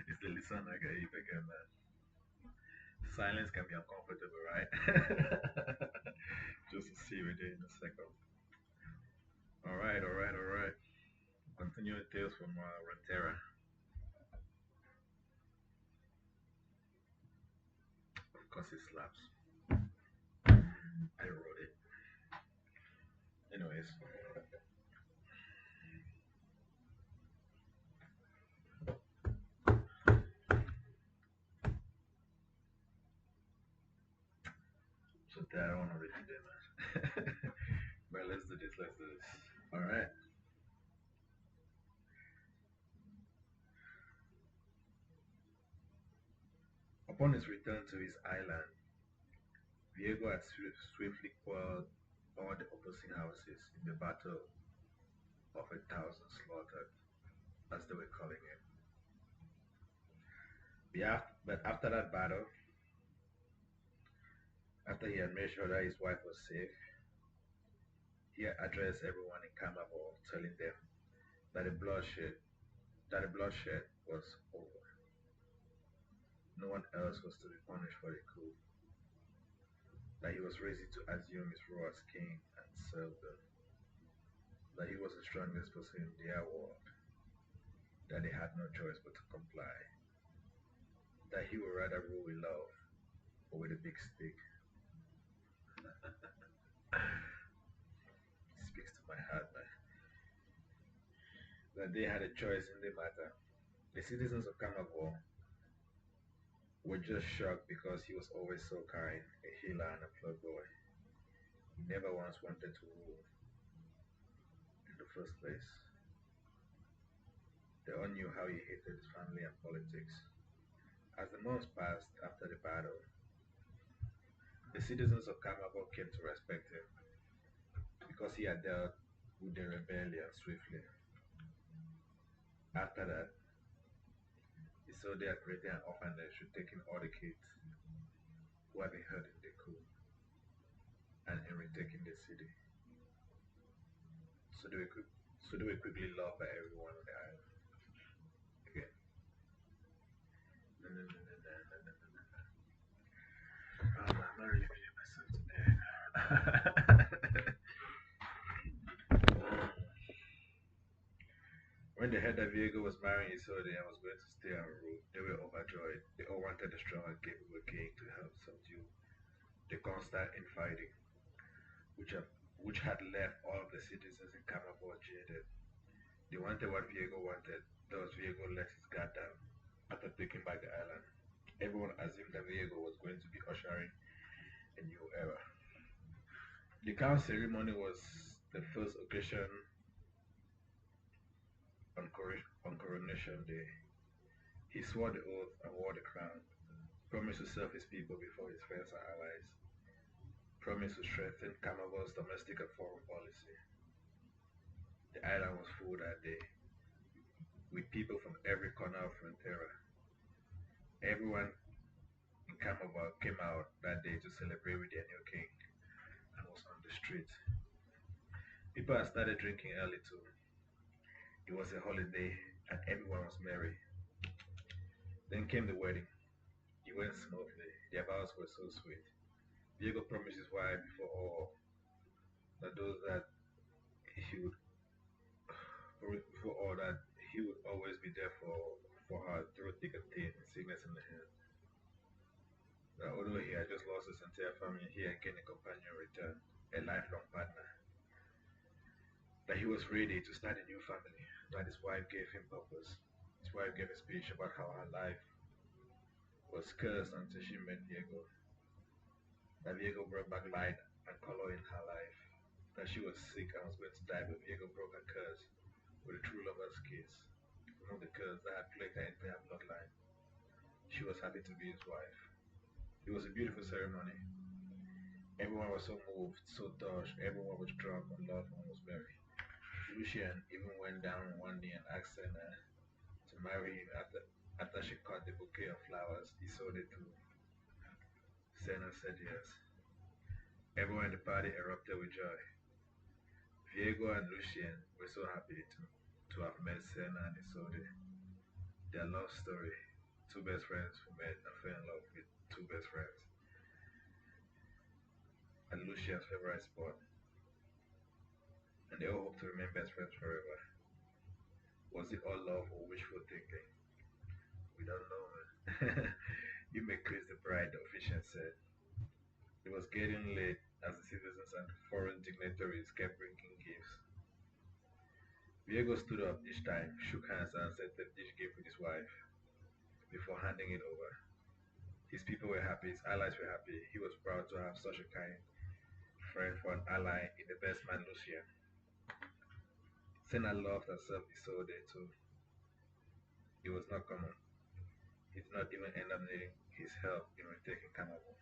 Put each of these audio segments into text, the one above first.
It's the listener guy again, man. Silence can be uncomfortable, right? Just to see with it in a second. All right. Continuing tales from Rentera. Of course, it slaps. I wrote it. Anyways, so that I don't want to read today, man. But let's do this. All right. Upon his return to his island, Viego had swiftly quelled all the opposing houses in the battle of 1,000 slaughtered, as they were calling it. But after that battle, after he had made sure that his wife was safe, he had addressed everyone in Kamabor, telling them that the bloodshed was over. No one else was to be punished for the coup. That he was ready to assume his role as king and serve them. That he was the strongest person in their world. That they had no choice but to comply. That he would rather rule with love or with a big stick. It speaks to my heart, man. That they had a choice in the matter. The citizens of Kamagor were just shocked because he was always so kind, a healer and a playboy. He never once wanted to rule in the first place. They all knew how he hated his family and politics. As the months passed after the battle, the citizens of Kamagor came to respect him because he had dealt with the rebellion swiftly. After that, he saw they had created an orphanage to take in all the kids who had been hurt in the coup and in retaking the city. So they were quickly loved by everyone on the island. Again. No, no, no, no, no, no, no, no, no. I'm not really feeling myself today. When they heard that Viego was marrying Isolde and was going to stay and rule, they were overjoyed. They all wanted a strong and capable king to help subdue the constant infighting, which, have, which had left all of the citizens in Kamabor jaded. They wanted what Viego wanted, thus Viego let his guard down after taking back the island. Everyone assumed that Viego was going to be ushering a new era. The crown ceremony was the first occasion on coronation day. He swore the oath and wore the crown, promised to serve his people before his friends and allies, promised to strengthen Kamagor's domestic and foreign policy. The island was full that day, with people from every corner of Frontera. Everyone in Kamagor came out that day to celebrate with their new king and was on the street. People had started drinking early too. It was a holiday and everyone was merry. Then came the wedding. It went smoothly. Their vows were so sweet. Diego promised his wife before all that those that he would before all that he would always be there for her through thick and thin, sickness and health. That although he had just lost his entire family, he had gained a companion in return, a lifelong partner. That he was ready to start a new family. That his wife gave him purpose. His wife gave a speech about how her life was cursed until she met Diego. That Viego brought back light and color in her life. That she was sick and was going to die, but Viego broke her curse with a true lover's kiss. One of the curse that had plagued her entire bloodline. She was happy to be his wife. It was a beautiful ceremony. Everyone was so moved, so touched. Everyone was drunk on love and was merry. Lucian even went down on one knee and asked Senna to marry him after she cut the bouquet of flowers. He sold it to Senna said yes. Everyone in the party erupted with joy. Viego and Lucien were so happy too. to have met Senna and Isolde. Their love story. Two best friends who met and fell in love with two best friends. And Lucian's favorite sport. And they all hope to remain best friends forever. Was it all love or wishful thinking? We don't know, man. You may kiss the bride, the officiant said. It was getting late as the citizens and foreign dignitaries kept bringing gifts. Viego stood up each time, shook hands, and accepted each gift with his wife before handing it over. His people were happy, his allies were happy. He was proud to have such a kind friend for an ally in the best man Lucian. Senna loved herself Isolde too. It was not common. He did not even end up needing his help in retaking Camavo.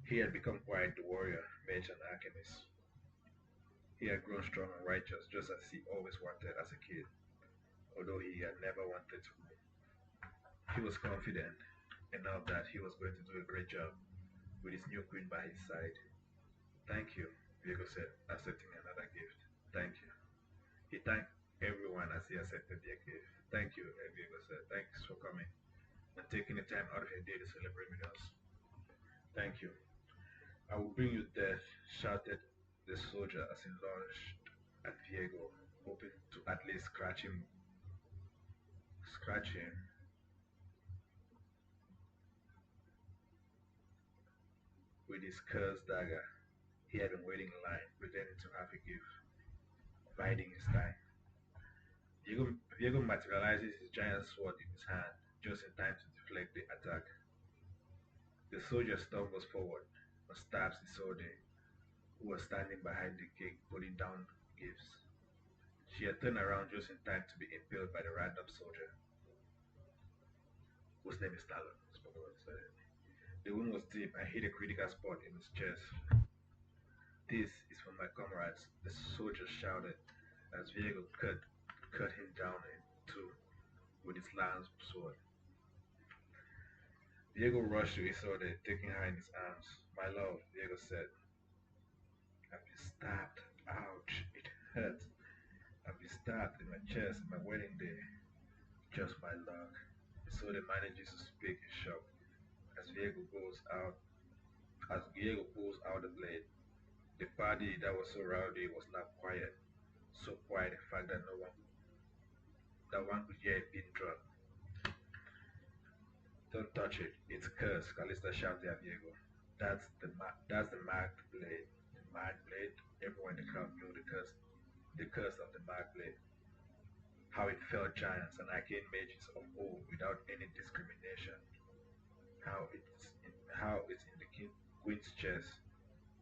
He had become quite the warrior, mage, and alchemist. He had grown strong and righteous just as he always wanted as a kid, although he had never wanted to. He was confident enough that he was going to do a great job with his new queen by his side. Thank you, Viego said, accepting another gift. Thank you. He thanked everyone as he accepted their gift. Thank you, Viego said. Thanks for coming and taking the time out of your day to celebrate with us. Thank you. I will bring you death, shouted the soldier as he launched at Viego, hoping to at least scratch him with his cursed dagger. He had been waiting in line, pretending to have a gift, biding his time. Viego materializes his giant sword in his hand, just in time to deflect the attack. The soldier stumbles forward and stabs Isolde, who was standing behind the gate putting down gifts. She had turned around just in time to be impaled by the random soldier, whose name is Talon. The wound was deep and hit a critical spot in his chest. This is for my comrades, the soldier shouted as Viego cut him down in two with his lance sword. Viego rushed to Isolde, taking her in his arms. My love, Viego said. I've been stabbed. Ouch, it hurts. I've been stabbed in my chest on my wedding day. Just my luck. Isolde manages to speak in shock as Viego pulls out the blade. The party that was so rowdy was now quiet. So quiet in fact that one could hear a pin drop. Don't touch it. It's cursed, Callista shouted at Viego. That's the marked blade. The marked blade. Everyone in the crowd knew the curse of the marked blade. How it felled giants and arcane mages of old without any discrimination. How it's in the queen's chest.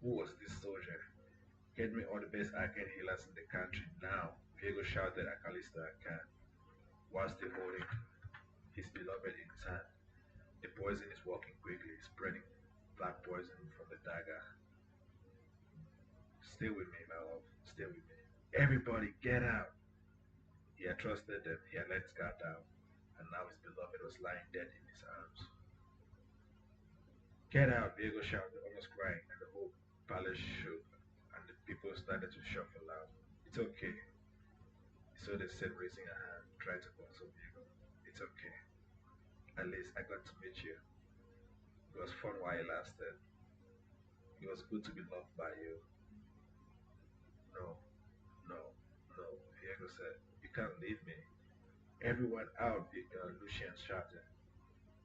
Who was this soldier? Get me all the best arcane healers in the country now, Viego shouted at Callista and Khan, while still holding his beloved in his hand. The poison is walking quickly, spreading black poison from the dagger. Stay with me, my love. Stay with me. Everybody, get out! He had trusted them. He had let his guard down, and now his beloved was lying dead in his arms. Get out! Viego shouted, almost crying, and the whole palace shook, and the people started to shuffle out. It's okay. So they said, raising a hand, tried to console Viego. It's okay. At least I got to meet you. It was fun while it lasted. It was good to be loved by you. No, no, no, Viego said. You can't leave me. Everyone out, Lucian shouted.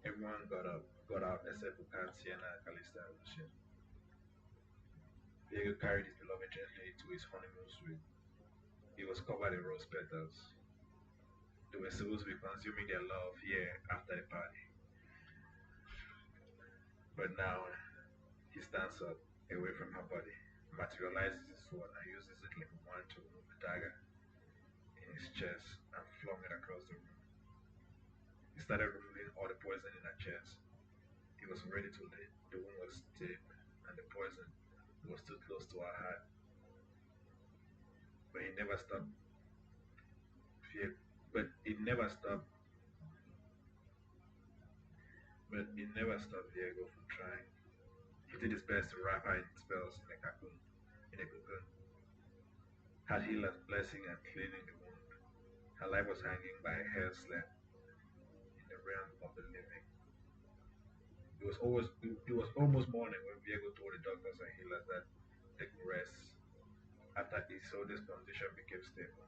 Everyone got out except for Khan, Sienna, Callista, and Lucian. Viego carried his beloved gently to his honeymoon suite. It was covered in rose petals. They were supposed to be consuming their love here after the party. But now he stands up, away from her body, materializes his sword and uses it like a wand to remove the dagger in his chest and flung it across the room. He started removing all the poison in her chest. It was already too late. The wound was deep and the poison was too close to her heart. But he never stopped. But it never stopped. But it never stopped Viego from trying. He did his best to wrap her in spells in a cocoon. had healer's blessing and cleaning the wound. Her life was hanging by a hair's length in the realm of the living. It was almost morning when Viego told the doctors and healers that they could rest after Isolde's condition became stable.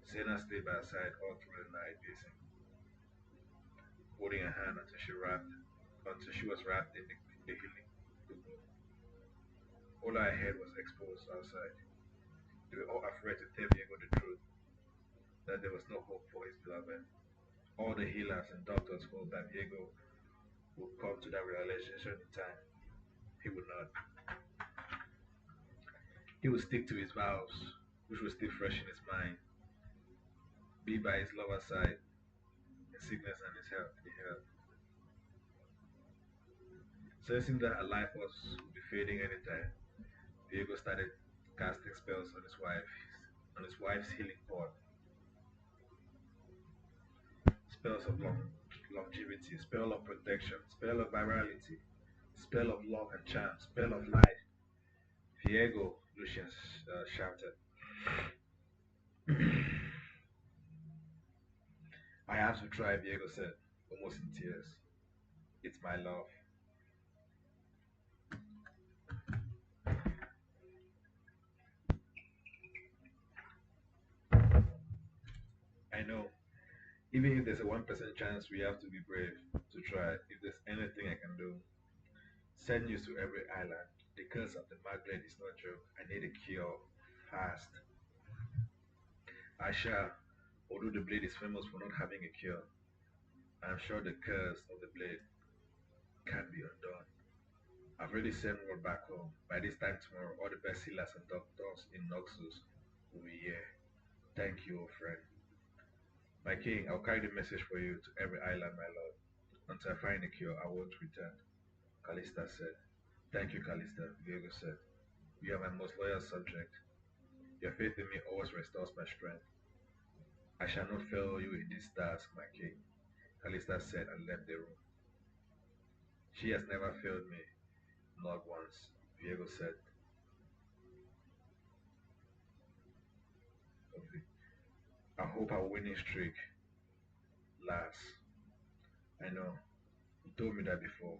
Sienna stayed by her side all through the night, pacing, holding her hand until she was wrapped in the healing dugu. All her head was exposed outside. They were all afraid to tell Viego the truth, that there was no hope for his beloved. All the healers and doctors hoped that Viego would come to that realization in time. He would not. He would stick to his vows, which were still fresh in his mind, be by his lover's side in sickness and his health. In health. Sensing that her life was would be fading anytime, Viego started casting spells on his wife's healing pot, spells of longevity, spell of protection, spell of virality, spell of love and charm, spell of life. Viego, Lucian shouted. I have to try, Viego said, almost in tears. It's my love. I know. Even if there's a 1% chance, we have to be brave to try. If there's anything I can do, send news to every island. The curse of the magnet is no joke. I need a cure. Fast. I shall. Although the blade is famous for not having a cure, I'm sure the curse of the blade can be undone. I've already sent word back home. By this time tomorrow, all the best healers and doctors in Noxus will be here. Thank you, old friend. My king, I'll carry the message for you to every island, my lord. Until I find a cure, I won't return. Callista said. Thank you, Callista, Viego said. You are my most loyal subject. Your faith in me always restores my strength. I shall not fail you in this task, my king, Callista said and left the room. She has never failed me, not once, Viego said. I hope our winning streak lasts. I know. You told me that before.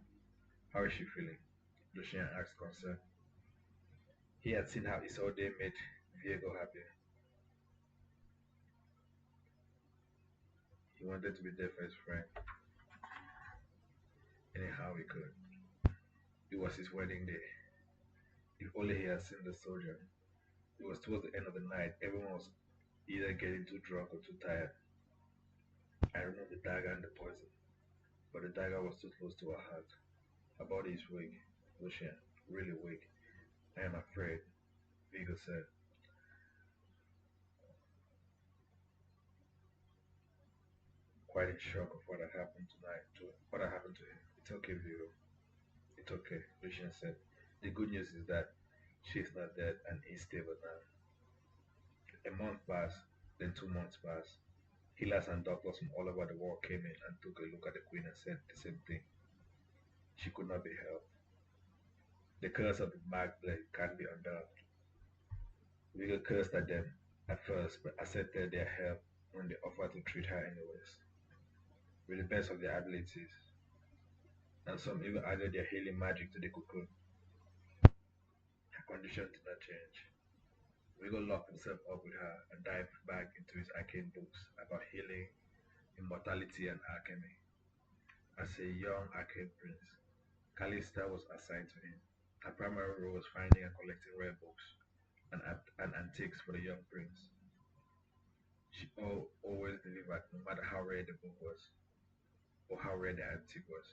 How is she feeling? Lucien asked concerned. He had seen how Isolde made Viego happy. He wanted to be there for his friend, anyhow he could. It was his wedding day. If only he had seen the soldier. It was towards the end of the night. Everyone was either getting too drunk or too tired. I removed the dagger and the poison, but the dagger was too close to her heart. Her body is weak, Lucien, really weak. I am afraid, Vigo said, quite in shock of what had happened tonight. What had happened to him. It's okay, Vigo. It's okay, Lucien said. The good news is that she's not dead and is stable now. A month passed, then 2 months passed. Healers and doctors from all over the world came in and took a look at the queen and said the same thing. She could not be helped. The curse of the Mag Blade can't be undone. Vigo cursed at them at first, but accepted their help when they offered to treat her anyways, with the best of their abilities, and some even added their healing magic to the cocoon. Her condition did not change. Vigo locked himself up with her and dived back into his arcane books about healing, immortality, and alchemy. As a young arcane prince, Callista was assigned to him. Her primary role was finding and collecting rare books and antiques for the young prince. She always delivered, no matter how rare the book was or how rare the antique was.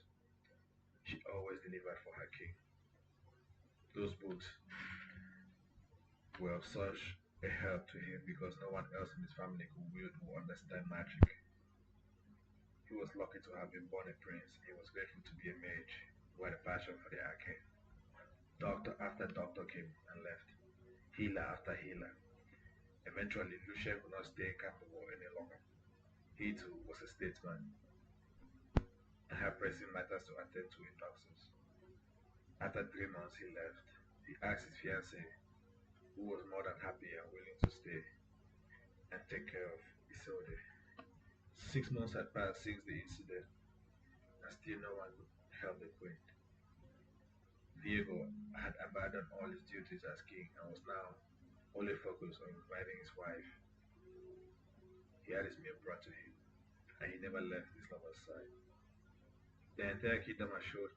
She always delivered for her king. Those books were of such a help to him because no one else in his family could wield or understand magic. He was lucky to have been born a prince. He was grateful to be a mage who had a passion for the arcane. Doctor after doctor came and left, healer after healer. Eventually, Lucien could not stay capable any longer. He too was a statesman and had pressing matters to attend to in Noxus. After 3 months, he left. He asked his fiancée, who was more than happy and willing to stay and take care of Isolde. 6 months had passed since the incident, and still no one could help the queen. Viego had abandoned all his duties as king and was now only focused on reviving his wife. He had his meal brought to him, and he never left his lover's side. The entire kingdom had shown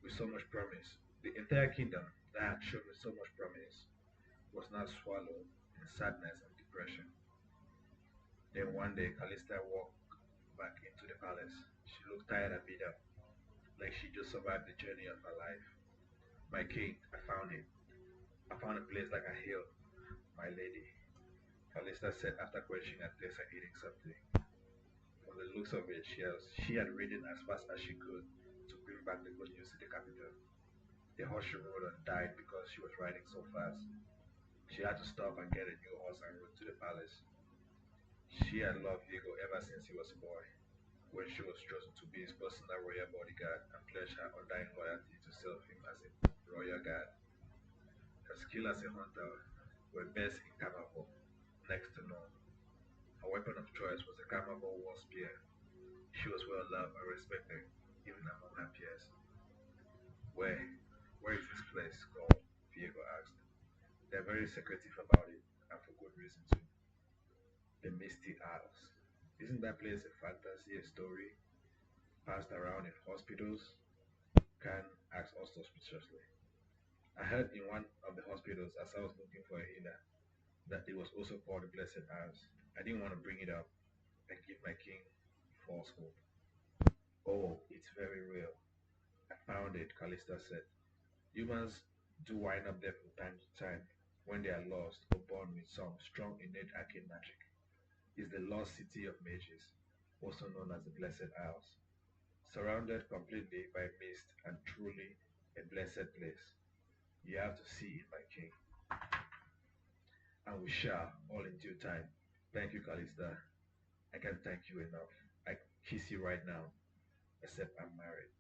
with so much promise. The entire kingdom that had shown with so much promise was now swallowed in sadness and depression. Then one day, Callista walked back into the palace. She looked tired and beat up, like she just survived the journey of her life. My king, I found him. I found a place like a hill, my lady, Callista said after quenching her thirst and eating something. From the looks of it, she had ridden as fast as she could to bring back the good news to the capital. The horse she rode on died because she was riding so fast. She had to stop and get a new horse and rode to the palace. She had loved Viego ever since he was a boy, when she was chosen to be his personal royal bodyguard and pledged her undying loyalty to serve him as a royal guard. Her skill as a hunter were best in Kamavo, next to none. Her weapon of choice was a Kamavo war spear. She was well loved and respected, even among her peers. Where, where is this place called? Viego asked. They're very secretive about it, and for good reason too. The Misty Isles. Isn't that place a fantasy, a story passed around in hospitals? Khan asked us suspiciously. I heard in one of the hospitals as I was looking for a healer that it was also called the Blessed Isles. I didn't want to bring it up and give my king false hope. Oh, it's very real. I found it, Callista said. Humans do wind up there from time to time when they are lost or born with some strong innate arcane magic. It's the lost city of mages, also known as the Blessed Isles, surrounded completely by mist and truly a blessed place. You have to see it, my king, and we shall, all in due time. Thank you, Callista. I can't thank you enough. I kiss you right now, except I'm married.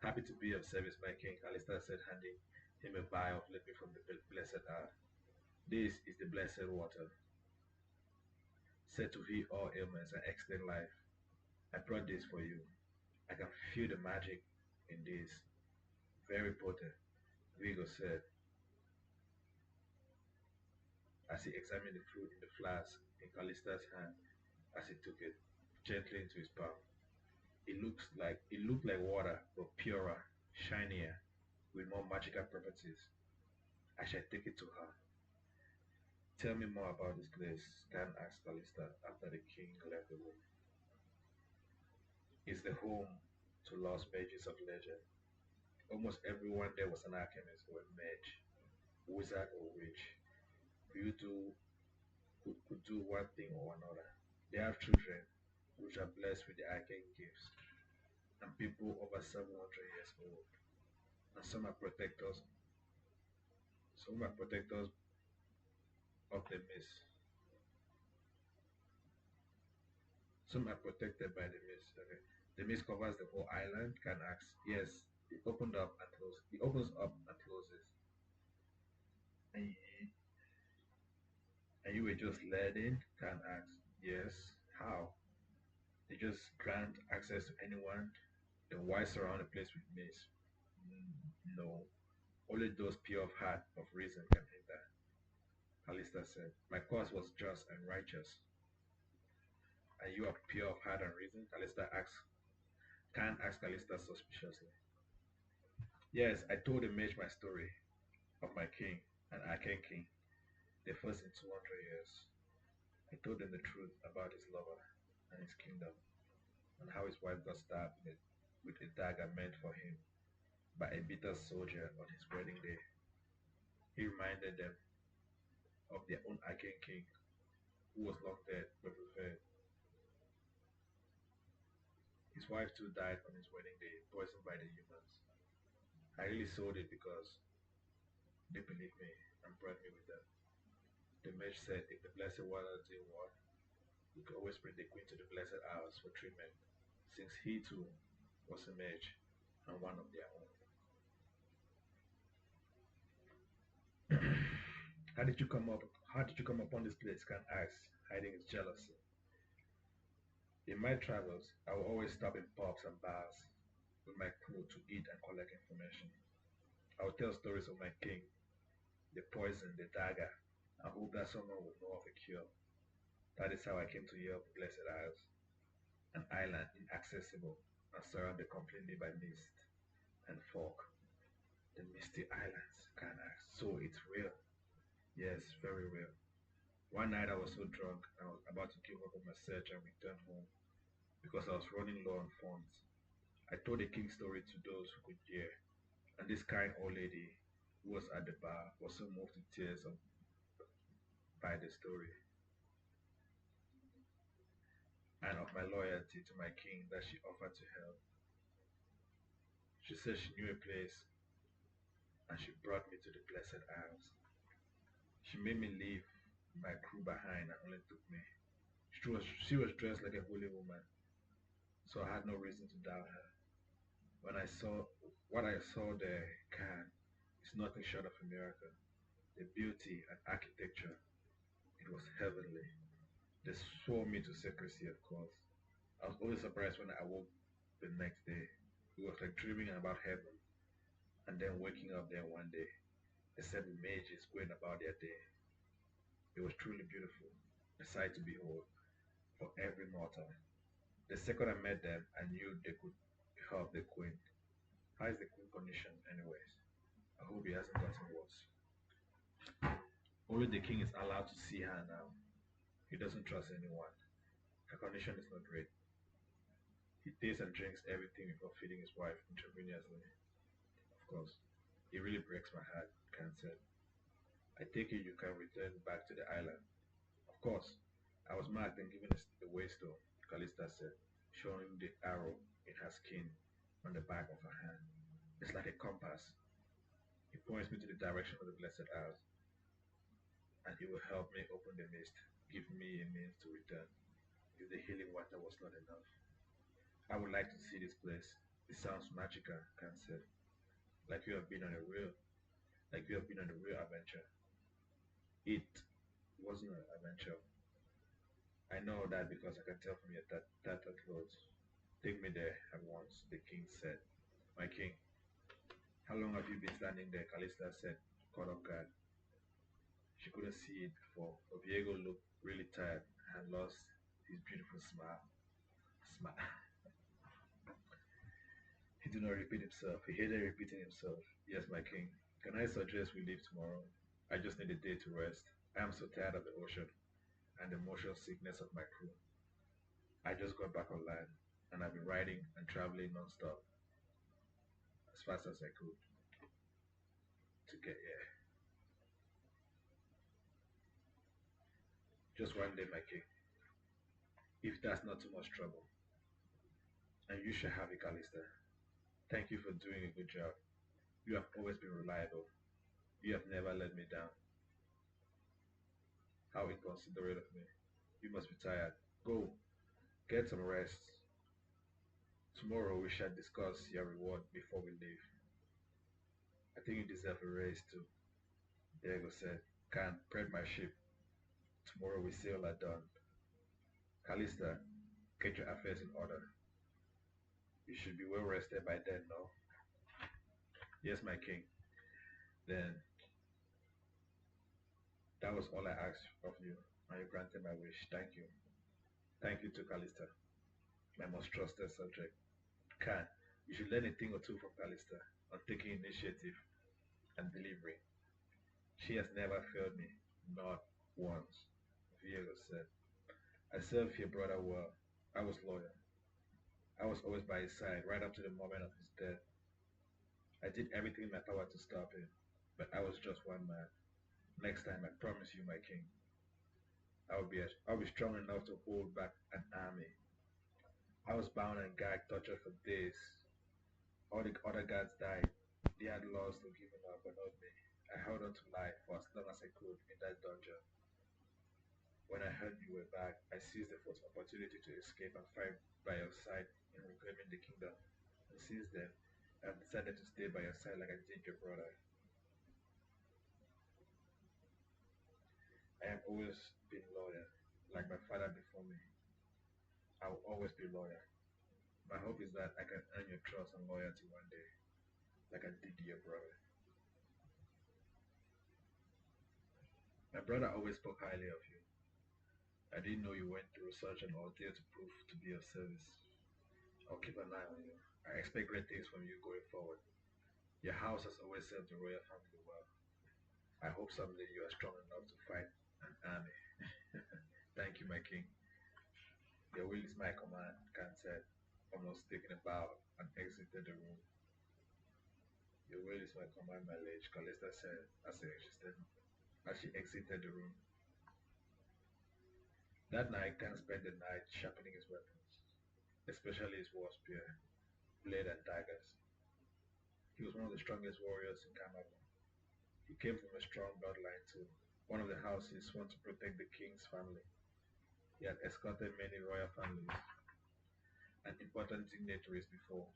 Happy to be of service, my king, Callista said, handing him a vial of liquid from the blessed earth. This is the blessed water, said to heal all ailments and extend life. I brought this for you. I can feel the magic in this. Very potent, Vigo said as he examined the fruit in the flask in Callista's hand as he took it gently into his palm. It looked like water, but purer, shinier, with more magical properties. I shall take it to her. Tell me more about this place, Khan asked Callista after the king left the room. It's the home to lost mages of legend. Almost everyone there was an alchemist or a mage, wizard or witch, who you do could do one thing or another. They have children which are blessed with the arcane gifts, and people over 700 years old. And some are protectors of the mist. Some are protected by the mist. Okay. The mist covers the whole island. Can ask. Yes, it opened up and closes. It opens up and closes. And you were just led in. Can ask. Yes. How? They just grant access to anyone. Then why surround the place with mist? No. Only those pure of heart of reason can enter. Callista said. My cause was just and righteous. And you are pure of heart and reason? Callista asked. Khan asked Callista suspiciously. Yes, I told the mage my story of my king, an Arcane king, the first in 200 years. I told them the truth about his lover and his kingdom, and how his wife got stabbed with a dagger meant for him by a bitter soldier on his wedding day. He reminded them of their own Arcane king, who was long dead but revered. His wife too died on his wedding day, poisoned by the humans. I really sold it because they believed me and brought me with them. The mage said if the blessed water didn't work, we could always bring the queen to the blessed house for treatment, since he too was a mage and one of their own. How did you come up? How did you come upon this place? Khan asked, hiding his jealousy. In my travels, I will always stop in pubs and bars with my crew to eat and collect information. I will tell stories of my king, the poison, the dagger, and hope that someone will know of a cure. That is how I came to hear of the Blessed Isles, an island inaccessible and surrounded completely by mist and fog. The misty islands, Khan asked. So it's real? Yes, very real. One night I was so drunk I was about to give up on my search and return home because I was running low on funds. I told the king's story to those who could hear, and this kind old lady who was at the bar was so moved to tears by the story and of my loyalty to my king that she offered to help. She said she knew a place and she brought me to the Blessed Isles. She made me leave my crew behind and only took me. She was dressed like a holy woman, so I had no reason to doubt her. When I saw what I saw there, Khan, is nothing short of a miracle. The beauty and architecture, it was heavenly. They swore me to secrecy, of course. I was always surprised when I awoke the next day. It was like dreaming about heaven and then waking up there one day, the seven mages going about their day. It was truly beautiful, a sight to behold for every mortal. The second I met them, I knew they could help the queen. How is the queen condition, anyways? I hope he hasn't gotten worse. Only the king is allowed to see her now. He doesn't trust anyone. Her condition is not great. He tastes and drinks everything before feeding his wife intravenously. Of course, it really breaks my heart, Khan said. I take it you can return back to the island. Of course, I was marked and given a waystone, Callista said, showing the arrow in her skin on the back of her hand. It's like a compass. He points me to the direction of the Blessed Isles, and he will help me open the mist, give me a means to return, if the healing water was not enough. I would like to see this place. It sounds magical, Khan said, like you have been on a real, like you have been on a real adventure. It wasn't an adventure. I know that because I can tell from your tattered clothes. Take me there at once, the king said. My king, how long have you been standing there? Callista said, caught off guard. She couldn't see it before, but Viego looked really tired and lost his beautiful smile. Smile. He did not repeat himself. He hated repeating himself. Yes, my king. Can I suggest we leave tomorrow? I just need a day to rest. I am so tired of the ocean and the motion sickness of my crew. I just got back on land and I've been riding and traveling non-stop as fast as I could to get here. Just one day, my king. If that's not too much trouble. And you shall have it, Callista. Thank you for doing a good job. You have always been reliable. You have never let me down. How inconsiderate of me. You must be tired. Go, get some rest. Tomorrow we shall discuss your reward before we leave. I think you deserve a raise too, Diego said. Can't prep my ship. Tomorrow we sail at dawn. Callista, get your affairs in order. You should be well rested by then, no? Yes, my king. Then that was all I asked of you, and you granted my wish. Thank you. Thank you to Callista, my most trusted subject. Khan, you should learn a thing or two from Callista on taking initiative and delivering. She has never failed me, not once, Viego said. I served your brother well. I was loyal. I was always by his side right up to the moment of his death. I did everything in my power to stop him, but I was just one man. Next time, I promise you, my king, I'll be strong enough to hold back an army. I was bound and gagged, tortured for days. All the other guards died. They had lost or given up, but not me. I held on to life for as long as I could in that dungeon. When I heard you were back, I seized the first opportunity to escape and fight by your side in reclaiming the kingdom. And since then, I've decided to stay by your side like I did your brother. I've always been loyal, like my father before me. I will always be loyal. My hope is that I can earn your trust and loyalty one day, like I did to your brother. My brother always spoke highly of you. I didn't know you went through such an ordeal to prove to be of service. I'll keep an eye on you. I expect great things from you going forward. Your house has always served the royal family well. I hope someday you are strong enough to fight an army. Thank you, my king. Your will is my command, Khan said, almost taking a bow and exited the room. Your will is my command, my liege, Callista said as she exited the room. That night, Khan spent the night sharpening his weapons, especially his war spear, blade, and daggers. He was one of the strongest warriors in Kamaba. He came from a strong bloodline too, one of the houses sworn to protect the king's family. He had escorted many royal families and important dignitaries before.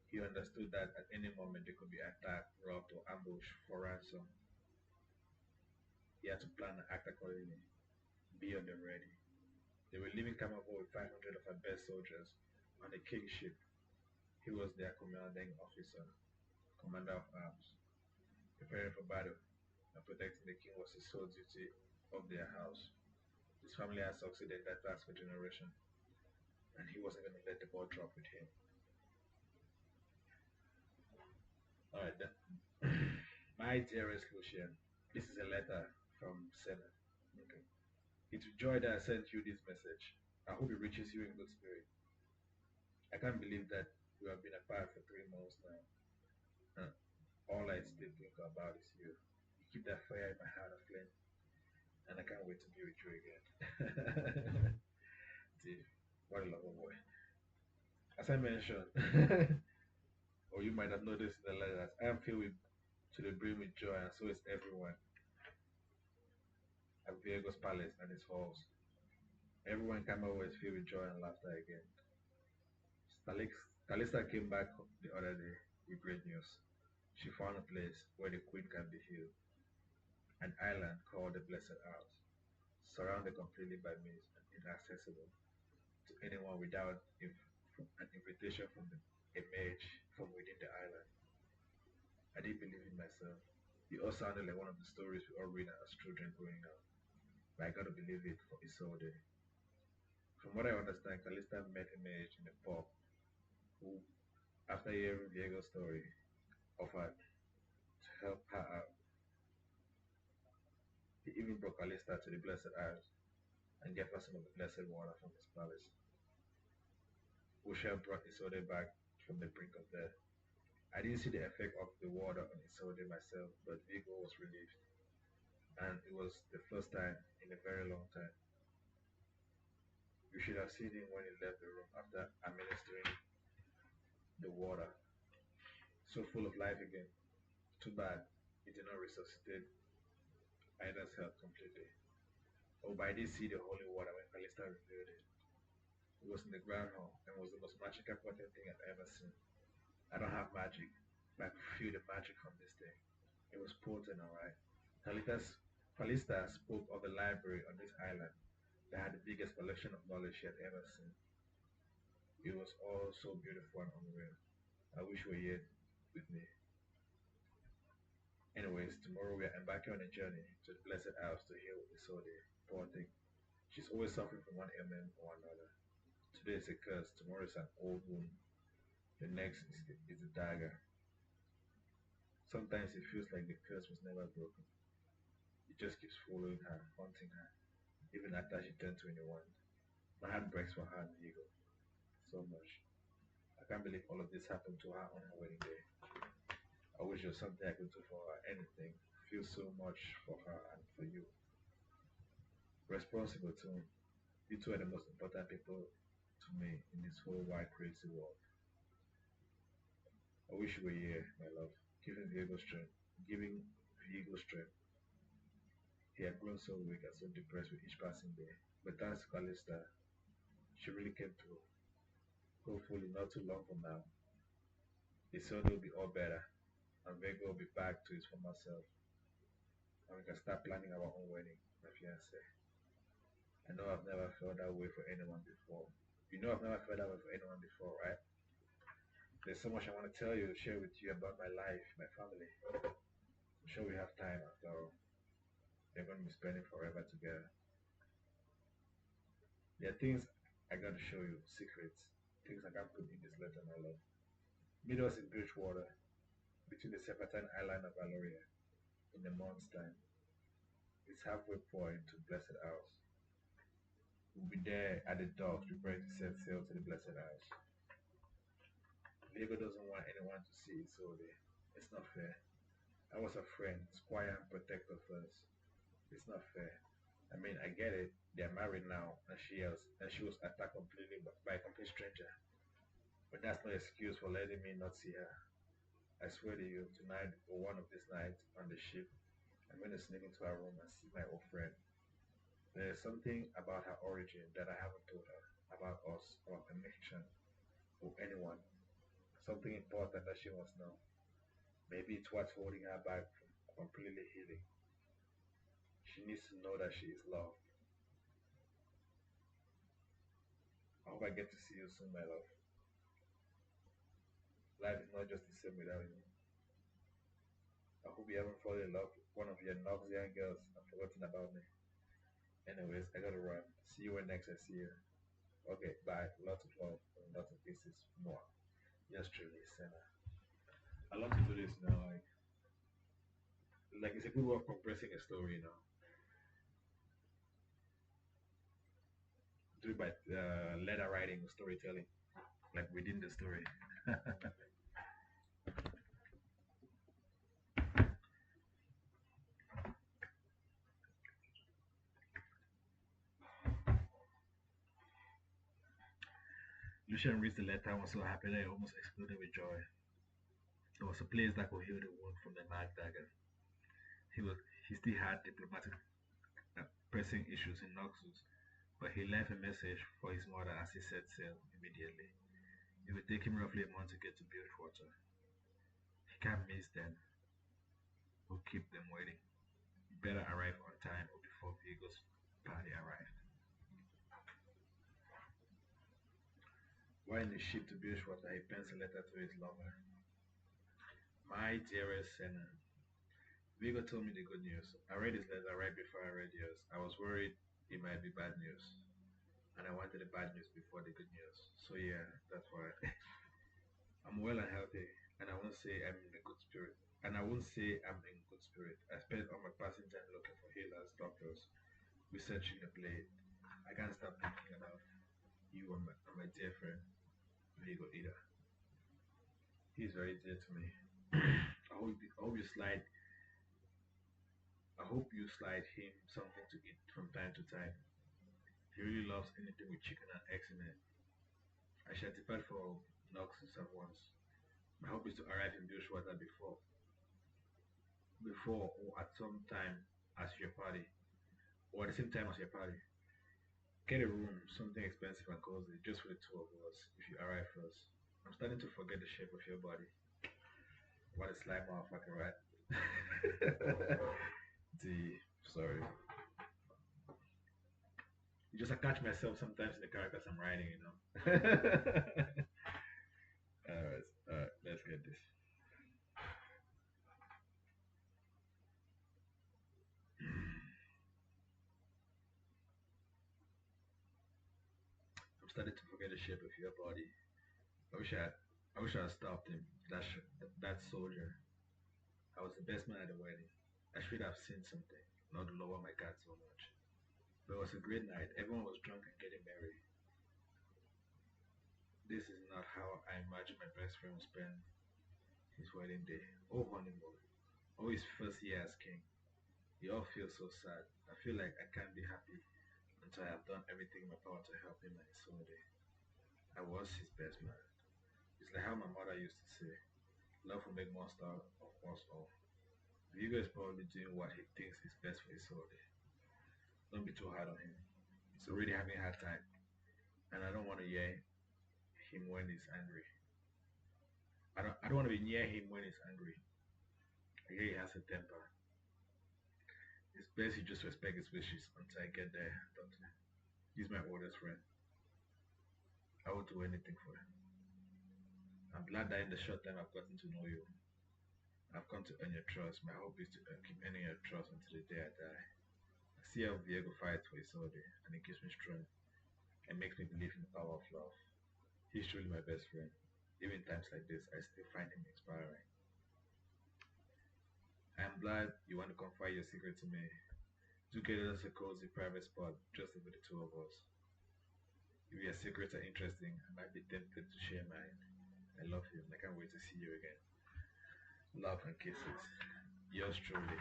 He understood that at any moment they could be attacked, robbed, or ambushed for ransom. He had to plan and act accordingly, be on the ready. They were leaving Kamabo with 500 of her best soldiers on a king's ship. He was their commanding officer, commander of arms, preparing for battle, and protecting the king was his sole duty of their house. His family had succeeded in that task for generations, and he wasn't going to let the ball drop with him. Alright, my dearest Lucian, this is a letter from Senna. Okay. It's with joy that I sent you this message. I hope it reaches you in good spirit. I can't believe that we have been apart for 3 months now. And all I still think about is you. You keep that fire in my heart aflame, and I can't wait to be with you again. See, what a lover boy. As I mentioned, or you might have noticed in the letters, I am filled with to the brim with joy, and so is everyone at Viego's palace and its halls. Everyone came over is filled with joy and laughter again. Calista came back the other day with great news. She found a place where the queen can be healed, an island called the Blessed Isles, surrounded completely by mist and inaccessible to anyone without an invitation from a mage from within the island. I didn't believe it myself. It all sounded like one of the stories we all read as children growing up, but I gotta believe it for it's all day. From what I understand, Calista met a mage in the pub who, after hearing Viego's story, offered to help her out. He even brought Calista to the Blessed Isles and gave her some of the blessed water from his palace. Usha brought Isolde back from the brink of death. I didn't see the effect of the water on Isolde myself, but Viego was relieved, and it was the first time in a very long time. You should have seen him when he left the room after administering the water, so full of life again. Too bad he did not resuscitate Ida's health completely. Oh, but I did see the holy water when Calista revealed it. It was in the ground hall and was the most magical potent thing I've ever seen. I don't have magic, but I could feel the magic from this thing. It was potent, alright. Calista spoke of the library on this island that had the biggest collection of knowledge she had ever seen. It was all so beautiful and unreal. I wish you were here with me. Anyways, tomorrow we are embarking on a journey to the Blessed Isles to heal Isolde. Poor thing. She's always suffering from one ailment or another. Today is a curse, tomorrow is an old wound, the next is a dagger. Sometimes it feels like the curse was never broken. It just keeps following her, haunting her, even after she turned 21. My heart breaks for her and Viego so much. I can't believe all of this happened to her on her wedding day. I wish there was something I could do for her, anything. I feel so much for her and for you. Responsible too. You two are the most important people to me in this whole wide crazy world. I wish you were here, my love, giving Viego strength. He had grown so weak and so depressed with each passing day. But thanks to Calista, she really came through. Hopefully not too long from now, his son will be all better, and Viego will be back to his former self. and we can start planning our own wedding, my fiance. I know I've never felt that way for anyone before. You know I've never felt that way for anyone before, right? There's so much I want to tell you, share with you about my life, my family. I'm sure we have time after all. We're going to be spending forever together. There are things I got to show you, secrets, things I can't put in this letter, my love. Meet us in Bridgewater, between the Serpentine Island of Valoria, in a month's time. It's halfway point to Blessed House. We'll be there at the docks preparing to set sail to the Blessed House. Viego doesn't want anyone to see it solely. It's not fair. I was a friend, squire and protector first. It's not fair. I mean, I get it. They're married now, and she was attacked completely by a complete stranger. But that's no excuse for letting me not see her. I swear to you, tonight or one of these nights on the ship, I'm going to sneak into her room and see my old friend. There is something about her origin that I haven't told her, about us, about connection, or anyone. Something important that she must know. Maybe it's what's holding her back from completely healing. She needs to know that she is loved. I hope I get to see you soon, my love. Life is not just the same without you. I hope you haven't fallen in love with one of your Noxian girls and forgotten about me. Anyways, I gotta run. See you when next I see you. Okay, bye. Lots of love and lots of kisses. More. Yes, truly, Senna. I love to do this now. Like it's a good way of compressing a story, Do it by letter writing or storytelling, like within the story. Lucian reads the letter and was so happy that he almost exploded with joy. There was a place that could heal the wound from the Mad Dagger. He was he still had diplomatic pressing issues in Noxus, but he left a message for his mother as he set sail immediately. It would take him roughly a month to get to Bilgewater. He can't miss them or keep them waiting. He better arrive on time or before Viego's party arrived. While in the ship to Bilgewater, he pens a letter to his lover. My dearest Senna, Viego told me the good news. I read his letter right before I read yours. I was worried it might be bad news, and I wanted the bad news before the good news. So yeah, that's why. I'm well and healthy, and I won't say I'm in a good spirit. And I won't say I'm in good spirit. I spent all my passing time looking for healers, doctors, researching the blade. I can't stop thinking about you and my dear friend, Vigo Ida. He's very dear to me. I hope you slide. I hope you slide him something to eat from time to time. He really loves anything with chicken and eggs in it. I shall depart for Noxus at once. My hope is to arrive in Billshwater before or at some time as your party, or at the same time as your party. Get a room, something expensive and cozy, just for the two of us, if you arrive first. I'm starting to forget the shape of your body. What a sly motherfucker, right? D, sorry. You just I catch myself sometimes in the characters I'm writing. Alright, let's get this. I'm starting to forget the shape of your body. I wish I had stopped him. That soldier. I was the best man at the wedding. I should have seen something, not lower my guard so much. But it was a great night. Everyone was drunk and getting merry. This is not how I imagine my best friend would spend his wedding day. Oh, honeymoon. Oh, his first year as king. We all feel so sad. I feel like I can't be happy until I have done everything in my power to help him and his holiday. I was his best man. It's like how my mother used to say, love will make monster of us all. Vigo is probably doing what he thinks is best for his holiday. Don't be too hard on him. He's already having a hard time, and I don't want to hear him when he's angry. I don't want to be near him when he's angry. I hear he has a temper. It's best you just respect his wishes until I get there, Doctor. He's my oldest friend. I will do anything for him. I'm glad that in the short time I've gotten to know you, I've come to earn your trust. My hope is to keep earning your trust until the day I die. I see how Viego fights for his soul, and it gives me strength and makes me believe in the power of love. He's truly my best friend. Even in times like this, I still find him inspiring. I'm glad you want to confide your secret to me. Do get us a cozy private spot just for the two of us. If your secrets are interesting, I might be tempted to share mine. I love you and I can't wait to see you again. Love and kisses. Yours truly,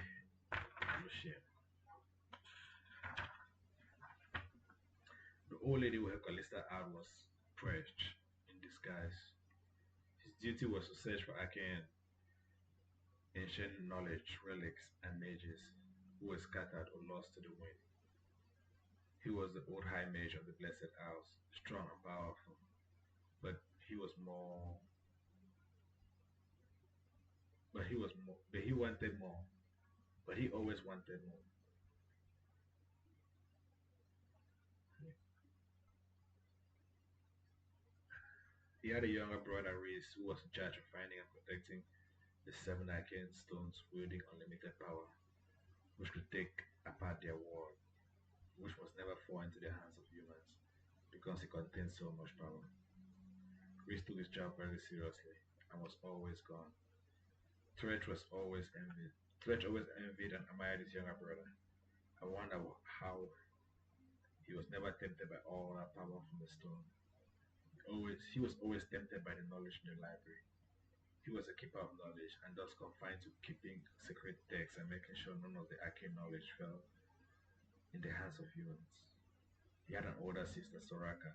Lucien. The old lady who helped Callista out was Precht in disguise. His duty was to search for Arcane, ancient knowledge, relics, and mages who were scattered or lost to the wind. He was the old high mage of the Blessed Isles, strong and powerful, but he was more. But he wanted more. But he always wanted more. He had a younger brother, Reese, who was in charge of finding and protecting the seven arcane stones wielding unlimited power, which could take apart their world, which must never fall into the hands of humans, because it contains so much power. Reese took his job very seriously and was always gone. Threat was always envied. Threat always envied and admired his younger brother. I wonder how he was never tempted by all that power from the stone. He was always tempted by the knowledge in the library. He was a keeper of knowledge and thus confined to keeping secret texts and making sure none of the arcane knowledge fell in the hands of humans. He had an older sister, Soraka.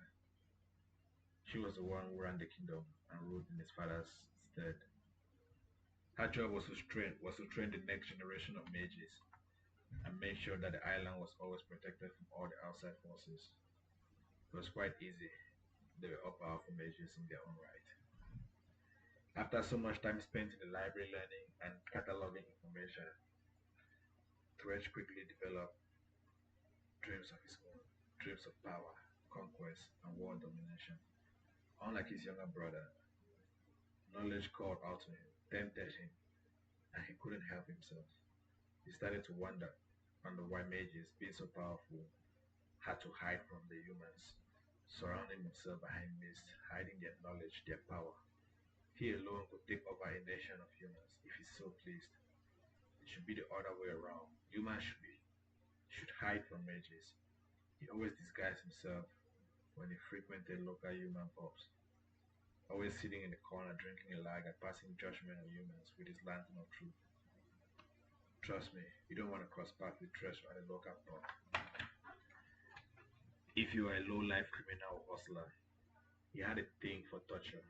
She was the one who ran the kingdom and ruled in his father's stead. Her job was to train the next generation of mages and make sure that the island was always protected from all the outside forces. It was quite easy. They were all powerful mages in their own right. After so much time spent in the library learning and cataloging information, Thresh quickly developed dreams of his own, dreams of power, conquest, and world domination. Unlike his younger brother, knowledge called out to him, tempted him, and he couldn't help himself. He started to wonder why mages, being so powerful, had to hide from the humans, surrounding himself behind mist, hiding their knowledge, their power. He alone could take over a nation of humans if he so pleased. It should be the other way around. Humans should hide from mages. He always disguised himself when he frequented local human pubs, always sitting in the corner drinking a lager, passing judgment on humans with his lantern of truth. Trust me, you don't want to cross paths with Tresh at a local pub. If you are a low-life criminal or hustler, he had a thing for torture.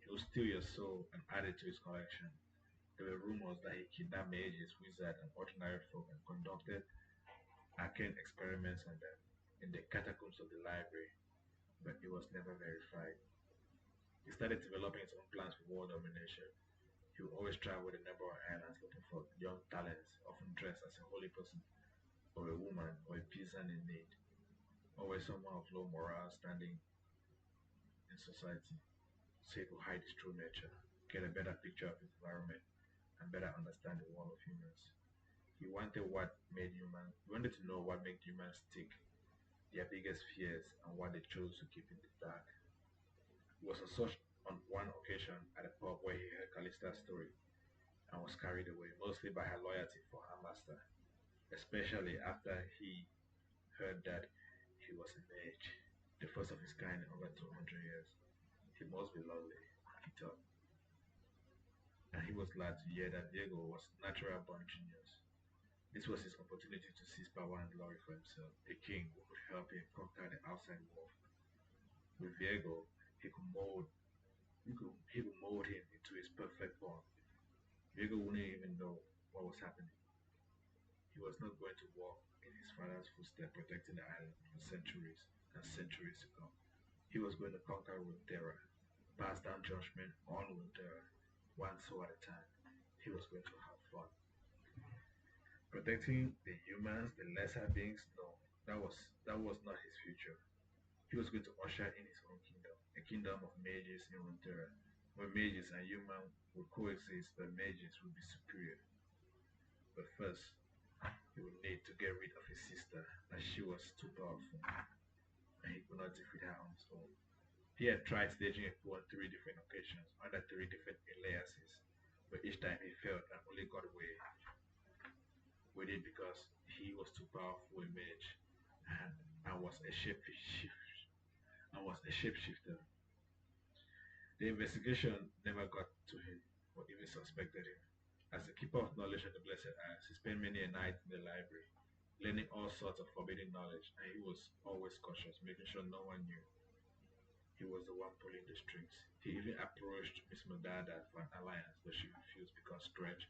He would steal your soul and add it to his collection. There were rumors that he kidnapped mages, wizards, and ordinary folk and conducted arcane experiments on them in the catacombs of the library, but it was never verified. He started developing his own plans for world domination. He would always travel the neighboring islands looking for young talents, often dressed as a holy person, or a woman, or a peasant in need, always someone of low morale standing in society, so he could hide his true nature, get a better picture of his environment, and better understand the world of humans. He wanted to know what made humans tick, their biggest fears, and what they chose to keep in the dark. It was on one occasion at a pub where he heard Callista's story and was carried away, mostly by her loyalty for her master, especially after he heard that he was a mage, the first of his kind in over 200 years. He must be lovely, he thought, and he was glad to hear that Viego was natural born genius. This was his opportunity to seize power and glory for himself, a king who could help him conquer the outside world. With Viego, he could mold him into his perfect form. Viego wouldn't even know what was happening. He was not going to walk in his father's footsteps, protecting the island for centuries and centuries to come. He was going to conquer Runeterra, pass down judgment on Runeterra, one soul at a time. He was going to have fun. Protecting the humans, the lesser beings, no, that was not his future. He was going to usher in his own kingdom, a kingdom of mages in Runeterra, where mages and humans would coexist, but mages would be superior. But first, he would need to get rid of his sister, as she was too powerful, and he could not defeat her on his own. He had tried staging a coup on three different occasions under three different aliases, but each time he failed and only got away with it because he was too powerful a mage and, and was a shapeshifter. The investigation never got to him or even suspected him. As a keeper of knowledge of the Blessed Isles, he spent many a night in the library, learning all sorts of forbidden knowledge, and he was always cautious, making sure no one knew he was the one pulling the strings. He even approached Miss Madada for an alliance, but she refused because Stretch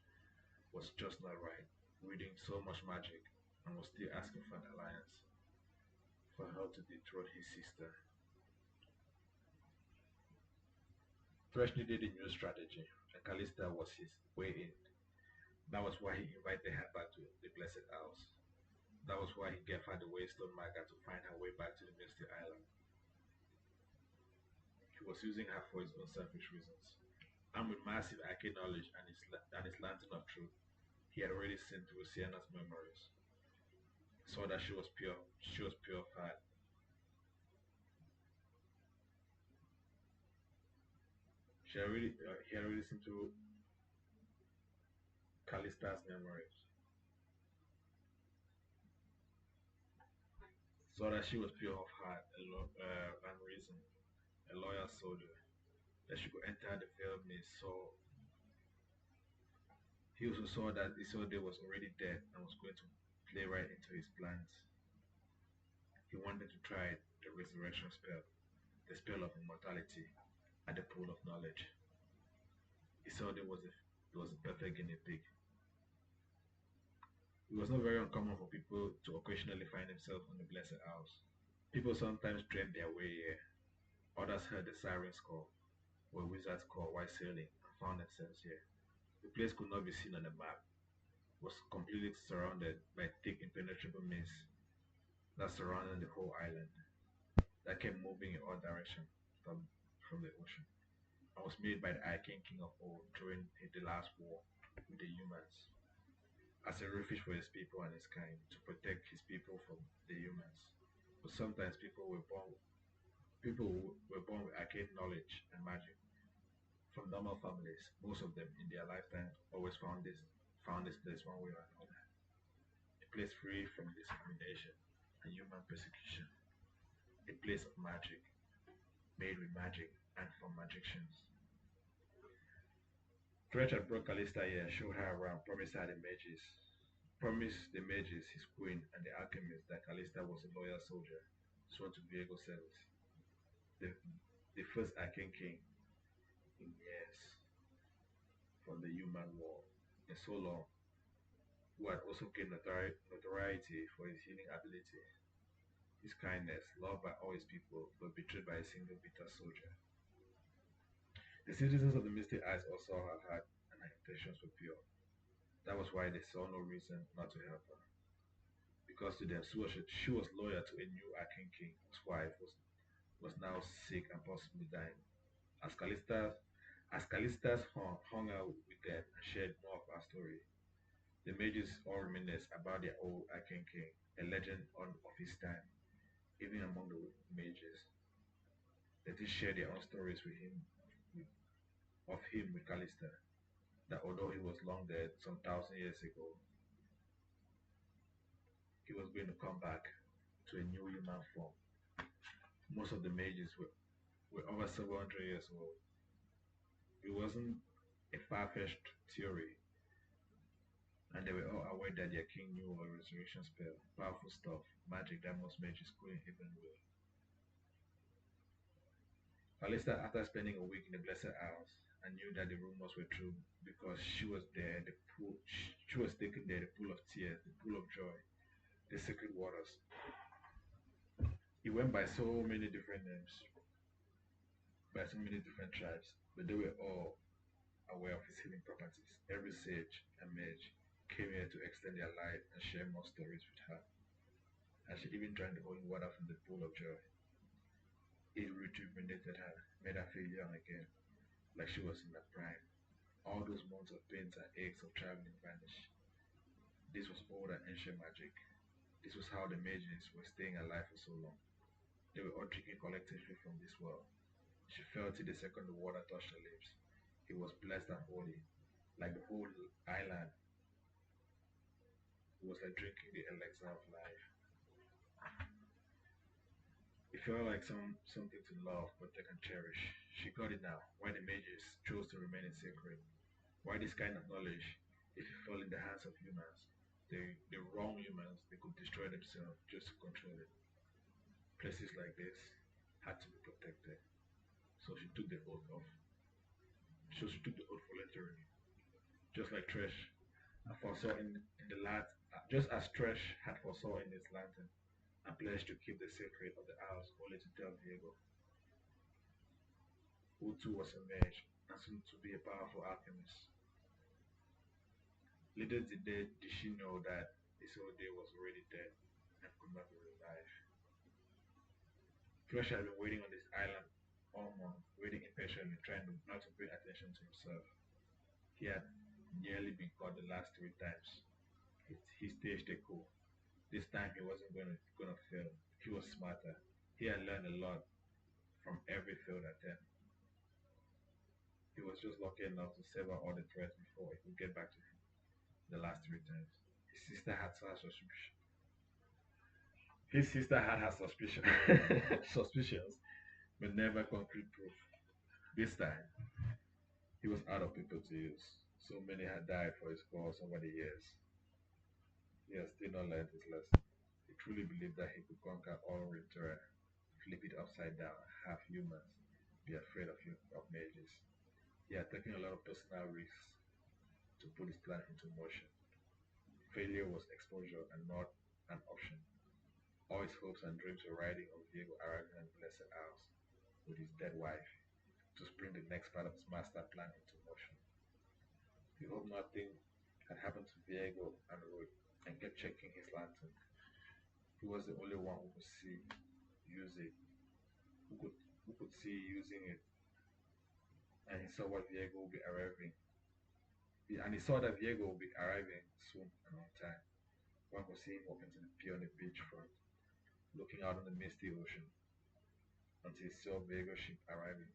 was just not right, reading so much magic, and was still asking for an alliance for her to dethrone his sister. Thresh needed a new strategy, and Callista was his way in. That was why he invited her back to the Blessed Isles. That was why he gave her the Waystone Maga to find her way back to the Misty Island. He was using her for his own selfish reasons. Armed with massive arcane knowledge and his lantern of truth, he had already seen through Sienna's memories. Saw that she was pure of heart. He had already seen through Callista's memories. Saw that she was pure of heart and reason, a loyal soldier. That she could enter the veiled mist. So he also saw that Isolde was already dead and was going to play right into his plans. He wanted to try the resurrection spell, the spell of immortality, at the pool of knowledge. Isolde was a perfect guinea pig. It was not very uncommon for people to occasionally find themselves on the Blessed House. People sometimes dreamed their way here. Others heard the sirens call, or wizards call while sailing, and found themselves here. The place could not be seen on the map. It was completely surrounded by thick impenetrable mist that surrounded the whole island, that kept moving in all directions from the ocean, and was made by the Arcane King of old during the last war with the humans, as a refuge for his people and his kind, to protect his people from the humans. But sometimes people were born with arcane knowledge and magic from normal families. Most of them in their lifetime always found this place one way or another. A place free from discrimination and human persecution. A place of magic, made with magic and from magicians. Dredge had brought Callista here, showed her around, promised the mages his queen and the alchemist that Callista was a loyal soldier, sworn to Viego's service. The, the first Arcane King in years from the human war, in so long, who had also gained notoriety for his healing ability, his kindness, loved by all his people, but betrayed by a single bitter soldier. The citizens of the Misty Isles also saw her heart and her intentions were pure. That was why they saw no reason not to help her. Because to them she was loyal to a new Arcane King whose wife was now sick and possibly dying. As Callista's hung out with them and shared more of our story, the mages all reminisced about their old Arcane King, a legend of his time, even among the mages. They did share their own stories of him with Callista, that although he was long dead some thousand years ago, he was going to come back to a new human form. Most of the mages were over 700 years old. It wasn't a far-fetched theory, and they were all aware that their king knew a resurrection spell, powerful stuff, magic that most mages couldn't even will. Calista, after spending a week in the Blessed Isles, and knew that the rumors were true because she was there, she was taken there, the pool of tears, the pool of joy, the sacred waters. He went by so many different names, by so many different tribes, but they were all aware of his healing properties. Every sage and mage came here to extend their life and share more stories with her. And she even drank the holy water from the pool of joy. It rejuvenated her, made her feel young again, like she was in her prime. All those months of pains and aches of traveling vanished. This was old and ancient magic. This was how the mages were staying alive for so long. They were all drinking collectively from this well. She felt it the second the water touched her lips. It was blessed and holy, like the whole island. It was like drinking the elixir of life. It felt like something to love, protect, and cherish. She got it now. Why the mages chose to remain in secret. Why this kind of knowledge, if it fell in the hands of humans, the wrong humans, they could destroy themselves just to control it. Places like this had to be protected. So she took the oath of. So she took the oath voluntarily, just like Trish and foresaw in the lad, just as Trish had foresaw in his lantern, and pledged to keep the secret of the house only to tell Viego, who too was a mage and soon to be a powerful alchemist. Little did she know that Isolde was already dead and could not be revived. Flesh had been waiting on this island all month, waiting impatiently, trying not to pay attention to himself. He had nearly been caught the last three times. He staged a coup. This time he wasn't gonna fail. He was smarter. He had learned a lot from every failed attempt. He was just lucky enough to sever all the threads before it could get back to him the last three times. His sister had her suspicion. His sister had her suspicion, suspicions, but never concrete proof. This time, he was out of people to use. So many had died for his cause over the years. He has still not learned his lesson. He truly believed that he could conquer all real terrain, flip it upside down, have humans be afraid of mages. He had taken a lot of personal risks to put his plan into motion. Failure was exposure and not an option. All his hopes and dreams were riding on Viego arriving at Blessed House with his dead wife to spring the next part of his master plan into motion. He hoped nothing had happened to Viego and Ruth and kept checking his lantern. He was the only one who could see, use it, who could, who could see using it, and he saw what Viego would be arriving. And he saw that Viego would be arriving soon and on time. One could see him walking to the pier on the beachfront, looking out on the misty ocean, until he saw Viego's ship arriving.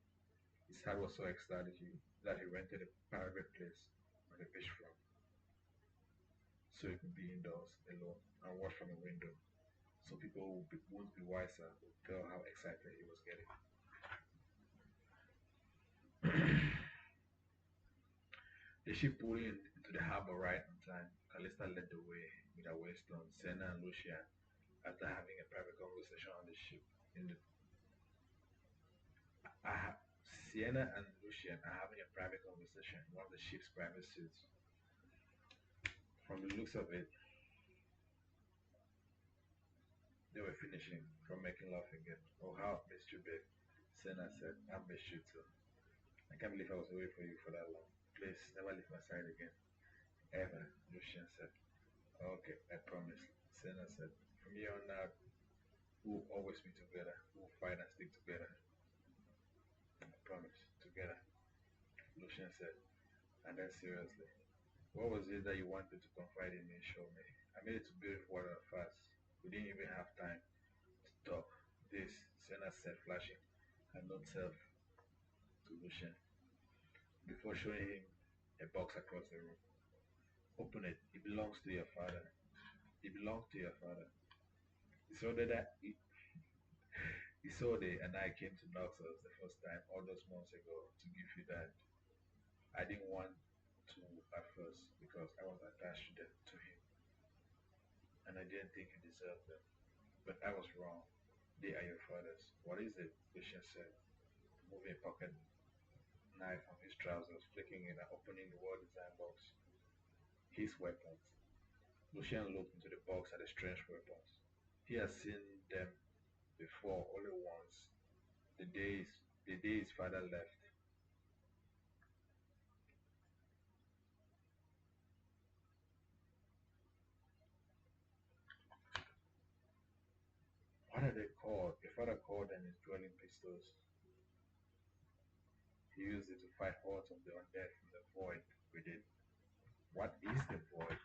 His heart was so ecstatic that he rented a private place on the beachfront so he could be indoors alone and watch from a window. So people won't be wiser would tell how excited he was getting. The ship pulled into the harbor right on time. Callista led the way with her waystone, Senna and Lucia, after having a private conversation on the ship. In the, Sienna and Lucian are having a private conversation in one of the ship's private suites. From the looks of it, they were finishing from making love again. Oh, how I've missed you, babe. Senna said, I've missed you too. I can't believe I was away from you for that long. Please, never leave my side again. Ever, Lucian said. Okay, I promise. Senna said, from here on out, we'll always be together. We'll fight and stick together. I promise. Together. Lucian said. And then seriously, what was it that you wanted to confide in me and show me? I made it to beautiful water fast. We didn't even have time to talk. This, Senna said, flashing her note self to Lucian before showing him a box across the room. Open it. It belongs to your father. It belongs to your father. Isolde and I came to Noxus the first time all those months ago to give you that. I didn't want to at first because I was attached to him and I didn't think you deserved them. But I was wrong. They are your father's. What is it? Lucian said, moving a pocket knife from his trousers, flicking it and opening the war design box. His weapons. Lucian looked into the box at the strange weapons. He had seen them before only once, the day his father left. pistols. He used it to fight hordes of the undead from the void within. What is the void?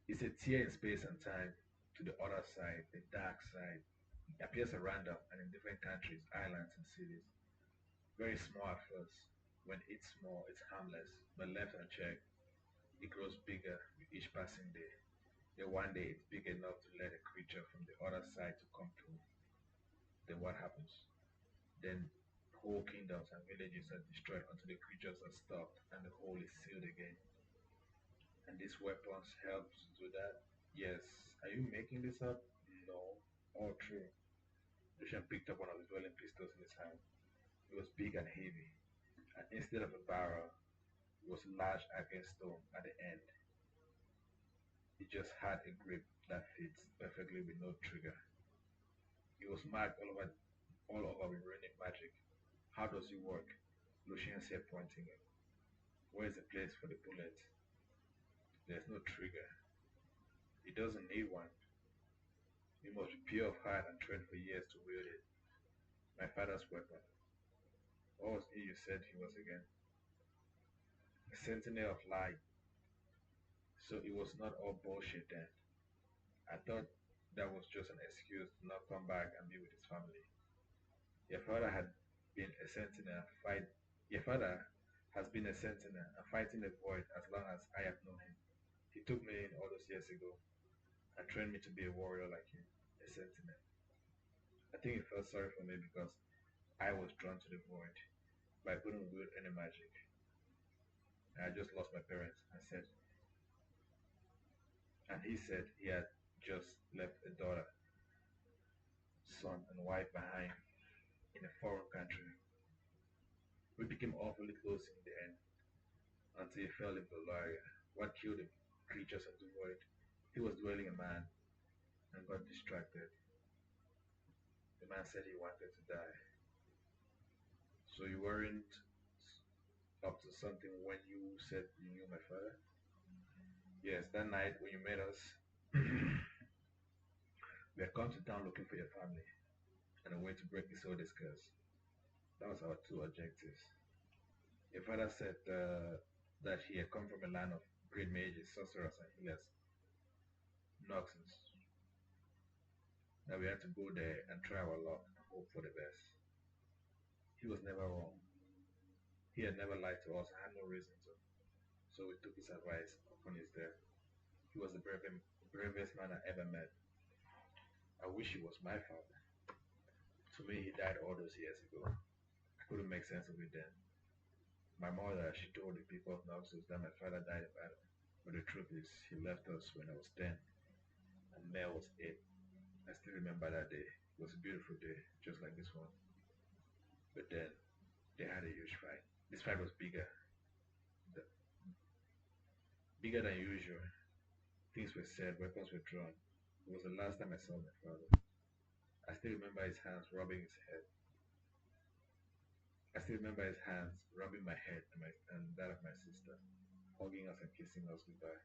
It's a tear in space and time to the other side, the dark side. It appears at random and in different countries, islands, and cities. Very small at first. When it's small, it's harmless, but left unchecked, it grows bigger with each passing day. Then one day it's big enough to let a creature from the other side to come through. Then what happens? Then whole kingdoms and villages are destroyed until the creatures are stopped and the hole is sealed again. And these weapons helps do that? Yes. Are you making this up? No. All true. Lucian picked up one of the dwelling pistols in his hand. It was big and heavy, and instead of a barrel, it was large against stone at the end. It just had a grip that fits perfectly with no trigger. It was marked all over with runic magic. How does it work? Lucian said, pointing it. Where is the place for the bullet? There's no trigger. It doesn't need one. You must be pure of heart and trained for years to wield it. My father's weapon. What was it you said he was again? A sentinel of light. So it was not all bullshit then. I thought that was just an excuse to not come back and be with his family. Your father had been a sentinel fight Your father has been a sentinel and fighting the void as long as I have known him. He took me in all those years ago and trained me to be a warrior like him, a sentinel. I think he felt sorry for me because I was drawn to the void, but I couldn't wield any magic. I just lost my parents and he said he had just left a daughter, son, and wife behind in a foreign country. We became awfully close in the end until he fell in Bavaria. What killed him? Creatures of the void. He was dwelling a man and got distracted. The man said he wanted to die. So you weren't up to something when you said you knew my father? Yes, that night when you met us, we had come to town looking for your family and a way to break this oldest curse. That was our two objectives. Your father said that he had come from a land of great mages, sorcerers, and healers, Noxus. That we had to go there and try our luck and hope for the best. He was never wrong. He had never lied to us and had no reason to. So we took his advice upon his death. He was the bravest man I ever met. I wish he was my father. To me, he died all those years ago. I couldn't make sense of it then. My mother, she told the people of Noxus that my father died in battle. But the truth is, he left us when I was 10 and Mel was 8. I still remember that day. It was a beautiful day, just like this one. But then, they had a huge fight. This fight was bigger than usual. Things were said, weapons were drawn. It was the last time I saw my father. I still remember his hands rubbing his head. I still remember his hands rubbing my head and that of my sister, hugging us and kissing us goodbye.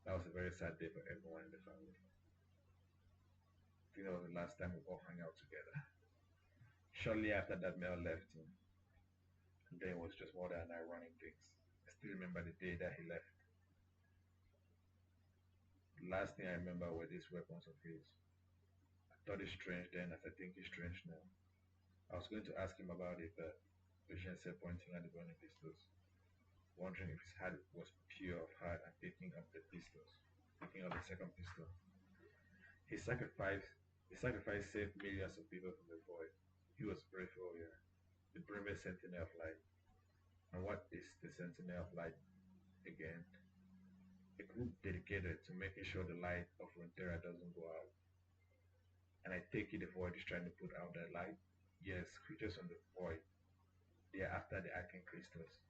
That was a very sad day for everyone in the family. I think that was the last time we all hung out together. Shortly after that, Mel left him, and then it was just Mother and I running things. I still remember the day that he left. The last thing I remember were these weapons of his. I thought it strange then as I think it's strange now. I was going to ask him about it, but Lucien said, pointing at the burning pistols, wondering if his heart was pure of heart and picking up the second pistol. His sacrifice saved millions of people from the void. He was a brave warrior, the bravest sentinel of light. And what is the sentinel of light again? A group dedicated to making sure the light of Runeterra doesn't go out. And I take it the void is trying to put out that light. Yes, creatures on the void. They are after the Arcane crystals.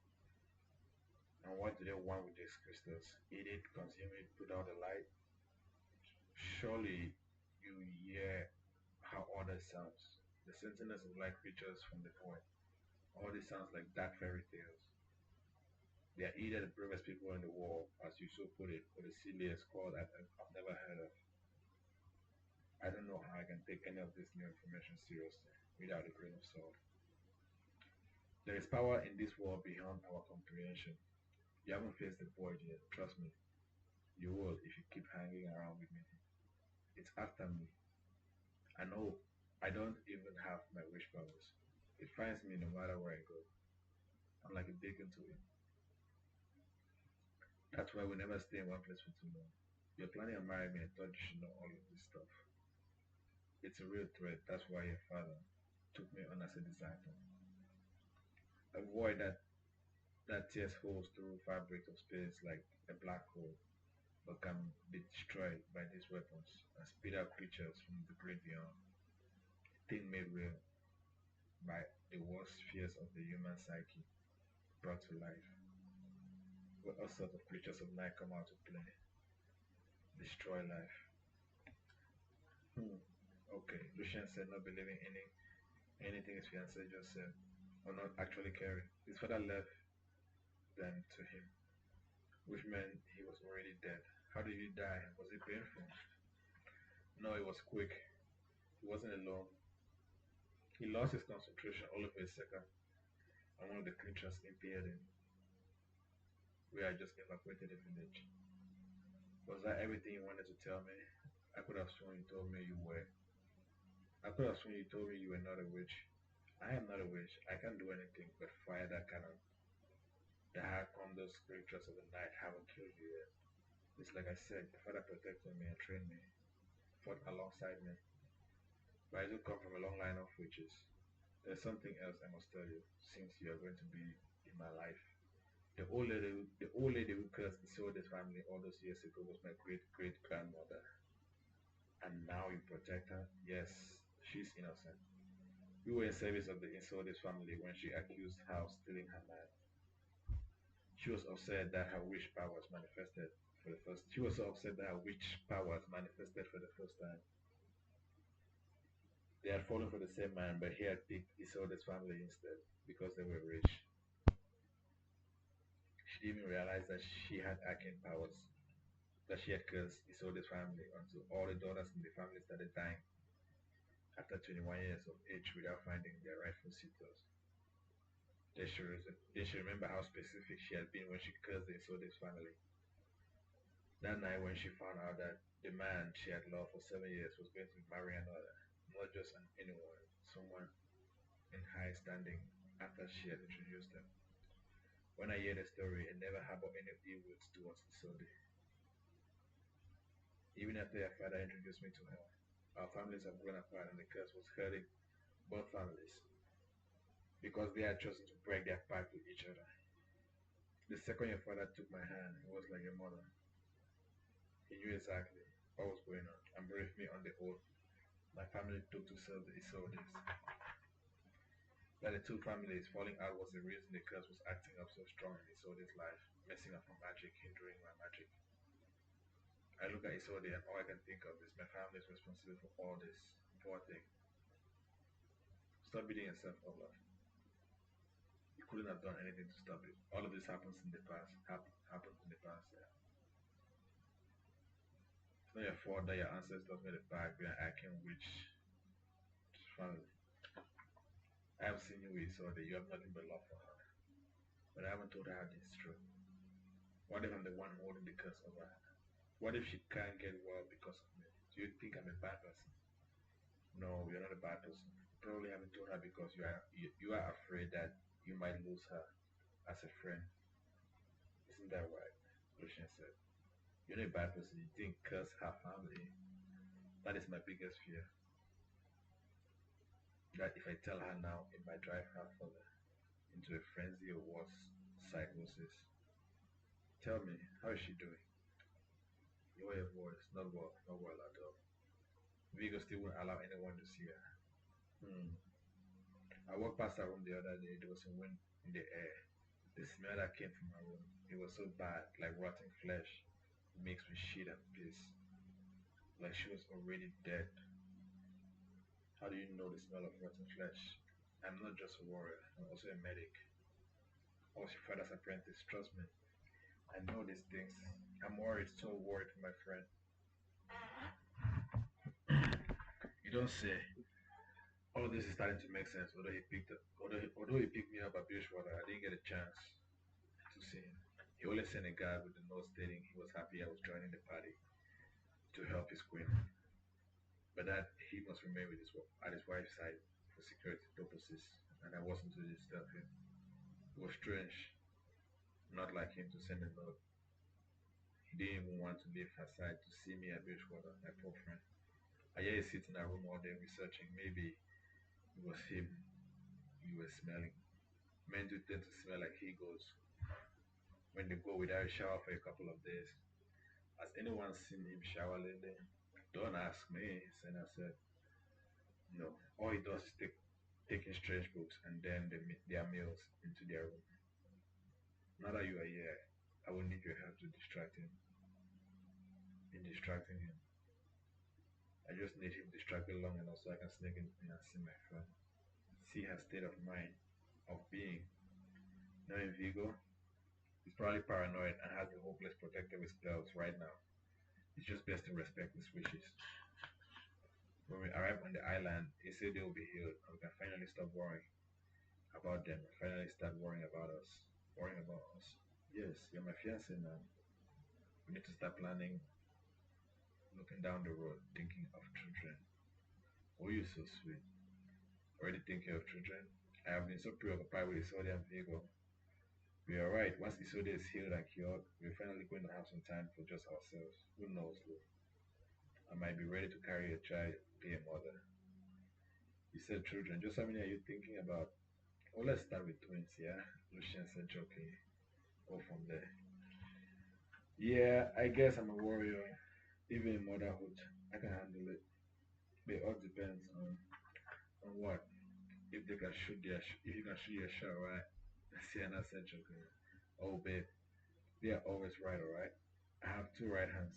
And what do they want with these crystals? Eat it, consume it, put out the light? Surely you hear how all that sounds. The sentinels of light creatures from the void. All this sounds like dark fairy tales. They are either the bravest people in the world, as you so put it, or the silliest squad I've never heard of. I don't know how I can take any of this new information seriously without a grain of salt. There is power in this world beyond our comprehension. You haven't faced the void yet, trust me. You will if you keep hanging around with me. It's after me. I know I don't even have my wish powers. It finds me no matter where I go. I'm like a beacon to it. That's why we never stay in one place for too long. You're planning on marrying me. I thought you should know all of this stuff. It's a real threat. That's why your father took me on as a designer. A void that tears holes through fabric of space like a black hole, but can be destroyed by these weapons and spit out creatures from the great beyond. Thing made real by the worst fears of the human psyche brought to life, where all sorts of creatures of night come out to play, destroy life. Hmm. Okay, Lucien said not believing anything his fiancée just said, or not actually caring. His father left them to him, which meant he was already dead. How did he die? Was it painful? No, it was quick. He wasn't alone. He lost his concentration all of a second, and one of the creatures impaled him. We had just evacuated the village. Was that everything you wanted to tell me? I could have sworn you told me you were. I could have sworn you told me you were not a witch. I am not a witch. I can't do anything but fire that cannon. The hard come those creatures of the night haven't killed you yet. It's like I said, your father protected me and trained me, fought alongside me. But I do come from a long line of witches. There's something else I must tell you, since you are going to be in my life. The old lady who cursed Isolde's family all those years ago was my great great grandmother. And now you protect her? Yes, she's innocent. We were in service of the Isolde's family when she accused her of stealing her man. She was upset that her witch powers manifested for the first. She was so upset that her witch powers manifested for the first time. They had fallen for the same man, but he had picked Isolde's family instead because they were rich. She didn't even realize that she had arcane powers, that she had cursed Isolde's family until all the daughters in the family started dying after 21 years of age without finding their rightful suitors. They should remember how specific she had been when she cursed the Isolde's family. That night when she found out that the man she had loved for 7 years was going to marry another, not just anyone, someone in high standing after she had introduced them. When I hear the story, I never harbored any ill will towards Isolde. Even after her father introduced me to her, our families have grown apart and the curse was hurting both families because they had chosen to break their pact with each other. The second your father took my hand, it was like a mother. He knew exactly what was going on and briefed me on the oath my family took to serve the Isoldes. That the two families falling out was the reason the curse was acting up so strong in Isolde's life, messing up her magic, hindering my magic. I look at Isolde and all I can think of is my family is responsible for all this. Poor thing. Stop beating yourself up, love. You couldn't have done anything to stop it. All of this happens in the past. Happened in the past, yeah. It's not your fault that your ancestors made a pact with an Arcane witch family. I have seen you with Isolde. You have nothing but love for her. But I haven't told her this truth. What if I'm the one holding the curse over her? What if she can't get well because of me? Do you think I'm a bad person? No, you're not a bad person. You probably haven't told her because you are afraid that you might lose her as a friend. Isn't that right? Lucien said. You're not a bad person. You didn't curse her family. That is my biggest fear. That if I tell her now, it might drive her further into a frenzy or worse, psychosis. Tell me, how is she doing? Lower your voice. Not well. Not well at all. Viego still won't allow anyone to see her. Hmm. I walked past her room the other day. There was a wind in the air. The smell that came from her room, it was so bad, like rotten flesh, mixed with shit and piss, like she was already dead. How do you know the smell of rotten flesh? I'm not just a warrior, I'm also a medic. I was your father's apprentice. Trust me. I know these things. I'm worried, so worried for my friend. You don't say. All this is starting to make sense. Although he picked me up at Bridgewater, I didn't get a chance to see him. He only sent a guy with a note stating he was happy I was joining the party to help his queen, but that he must remain with at his wife's side for security purposes, and I wasn't to disturb him. It was strange, not like him to send a note. He didn't even want to leave her side to see me at Bridgewater, my poor friend. I hear he sits in our room all day researching. Maybe it was him you were smelling. Men do tend to smell like he goes when they go without a shower for a couple of days. Has anyone seen him shower lately? Don't ask me, Senna said. No, all he does is taking strange books and then their meals into their room. Now that you are here, I will need your help to distract him. In distracting him, I just need him distracted long enough so I can sneak in and see my friend. See her state of mind, of being. Knowing Viego, he's probably paranoid and has the whole place protected with spells right now. It's just best to respect his wishes. When we arrive on the island, he said they will be healed and we can finally stop worrying about them and finally start worrying about us. Worrying about us. Yes, you're my fiance now. We need to start planning, looking down the road, thinking of children. Oh, you're so sweet. Already thinking of children? I have been so preoccupied with Isolde and Viego. We are right. Once Isolde is healed and cured, we're finally going to have some time for just ourselves. Who knows, Lou? I might be ready to carry a child, be a mother. You said children. Just how many are you thinking about? Oh, let's start with twins, yeah? Lucien said jokingly. Go from there. Yeah, I guess I'm a warrior. Even in motherhood, I can handle it. But it all depends on what. If they can shoot if you can shoot your shot, right? Sienna said jokingly. Oh, babe, they are always right, alright? I have two right hands.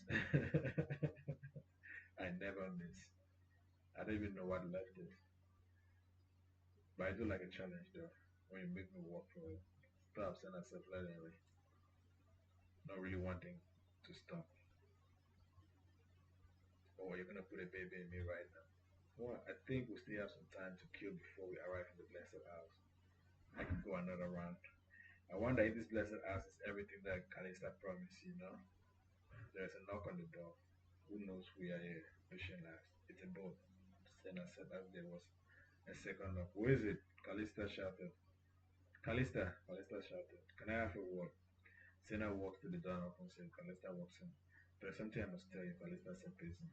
I never miss. I don't even know what left is. But I do like a challenge though. When you make me work for it. Stop, Sienna said blatantly. Not really wanting to stop. Oh, you're gonna put a baby in me right now. Well, I think we still have some time to kill before we arrive in the blessed house. I can go another round. I wonder if this blessed house is everything that Calista promised, you know? There's a knock on the door. Who knows we are here? Lucien asked. It's a boat. Senna said as there was a second knock. Who is it? Calista shouted. Calista shouted. Can I have a word? Senna walks to the door and opens it. Calista walks in. There's something I must tell you, Calista said pacing.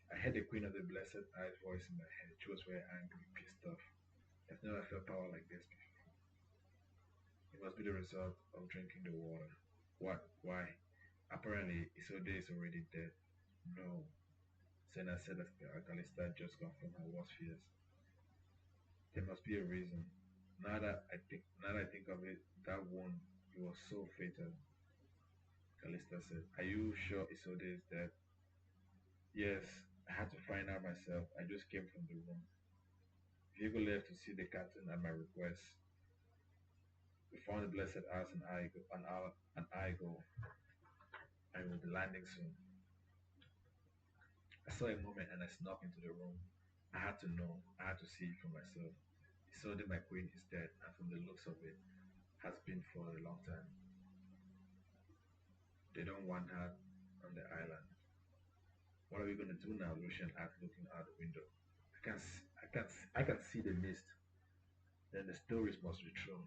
I heard the Queen of the Blessed Eyes voice in my head. She was very angry, pissed off. I've never felt power like this before. It must be the result of drinking the water. What? Why? Apparently, Isolde is already dead. No. Senna said as Calista just confirmed her worst fears. There must be a reason. Now that I think of it, that one it was so fatal. Calista said. Are you sure Isolde is dead? Yes, I had to find out myself. I just came from the room. Viego left to see the captain at my request. We found the blessed house an hour ago, and we'll be landing soon. I saw a moment and I snuck into the room. I had to know. I had to see it for myself. Isolde, my queen, is dead, and from the looks of it, has been for a long time. They don't want her on the island. What are we going to do now? Lucian asked, looking out the window. I can see the mist. Then the stories must be true.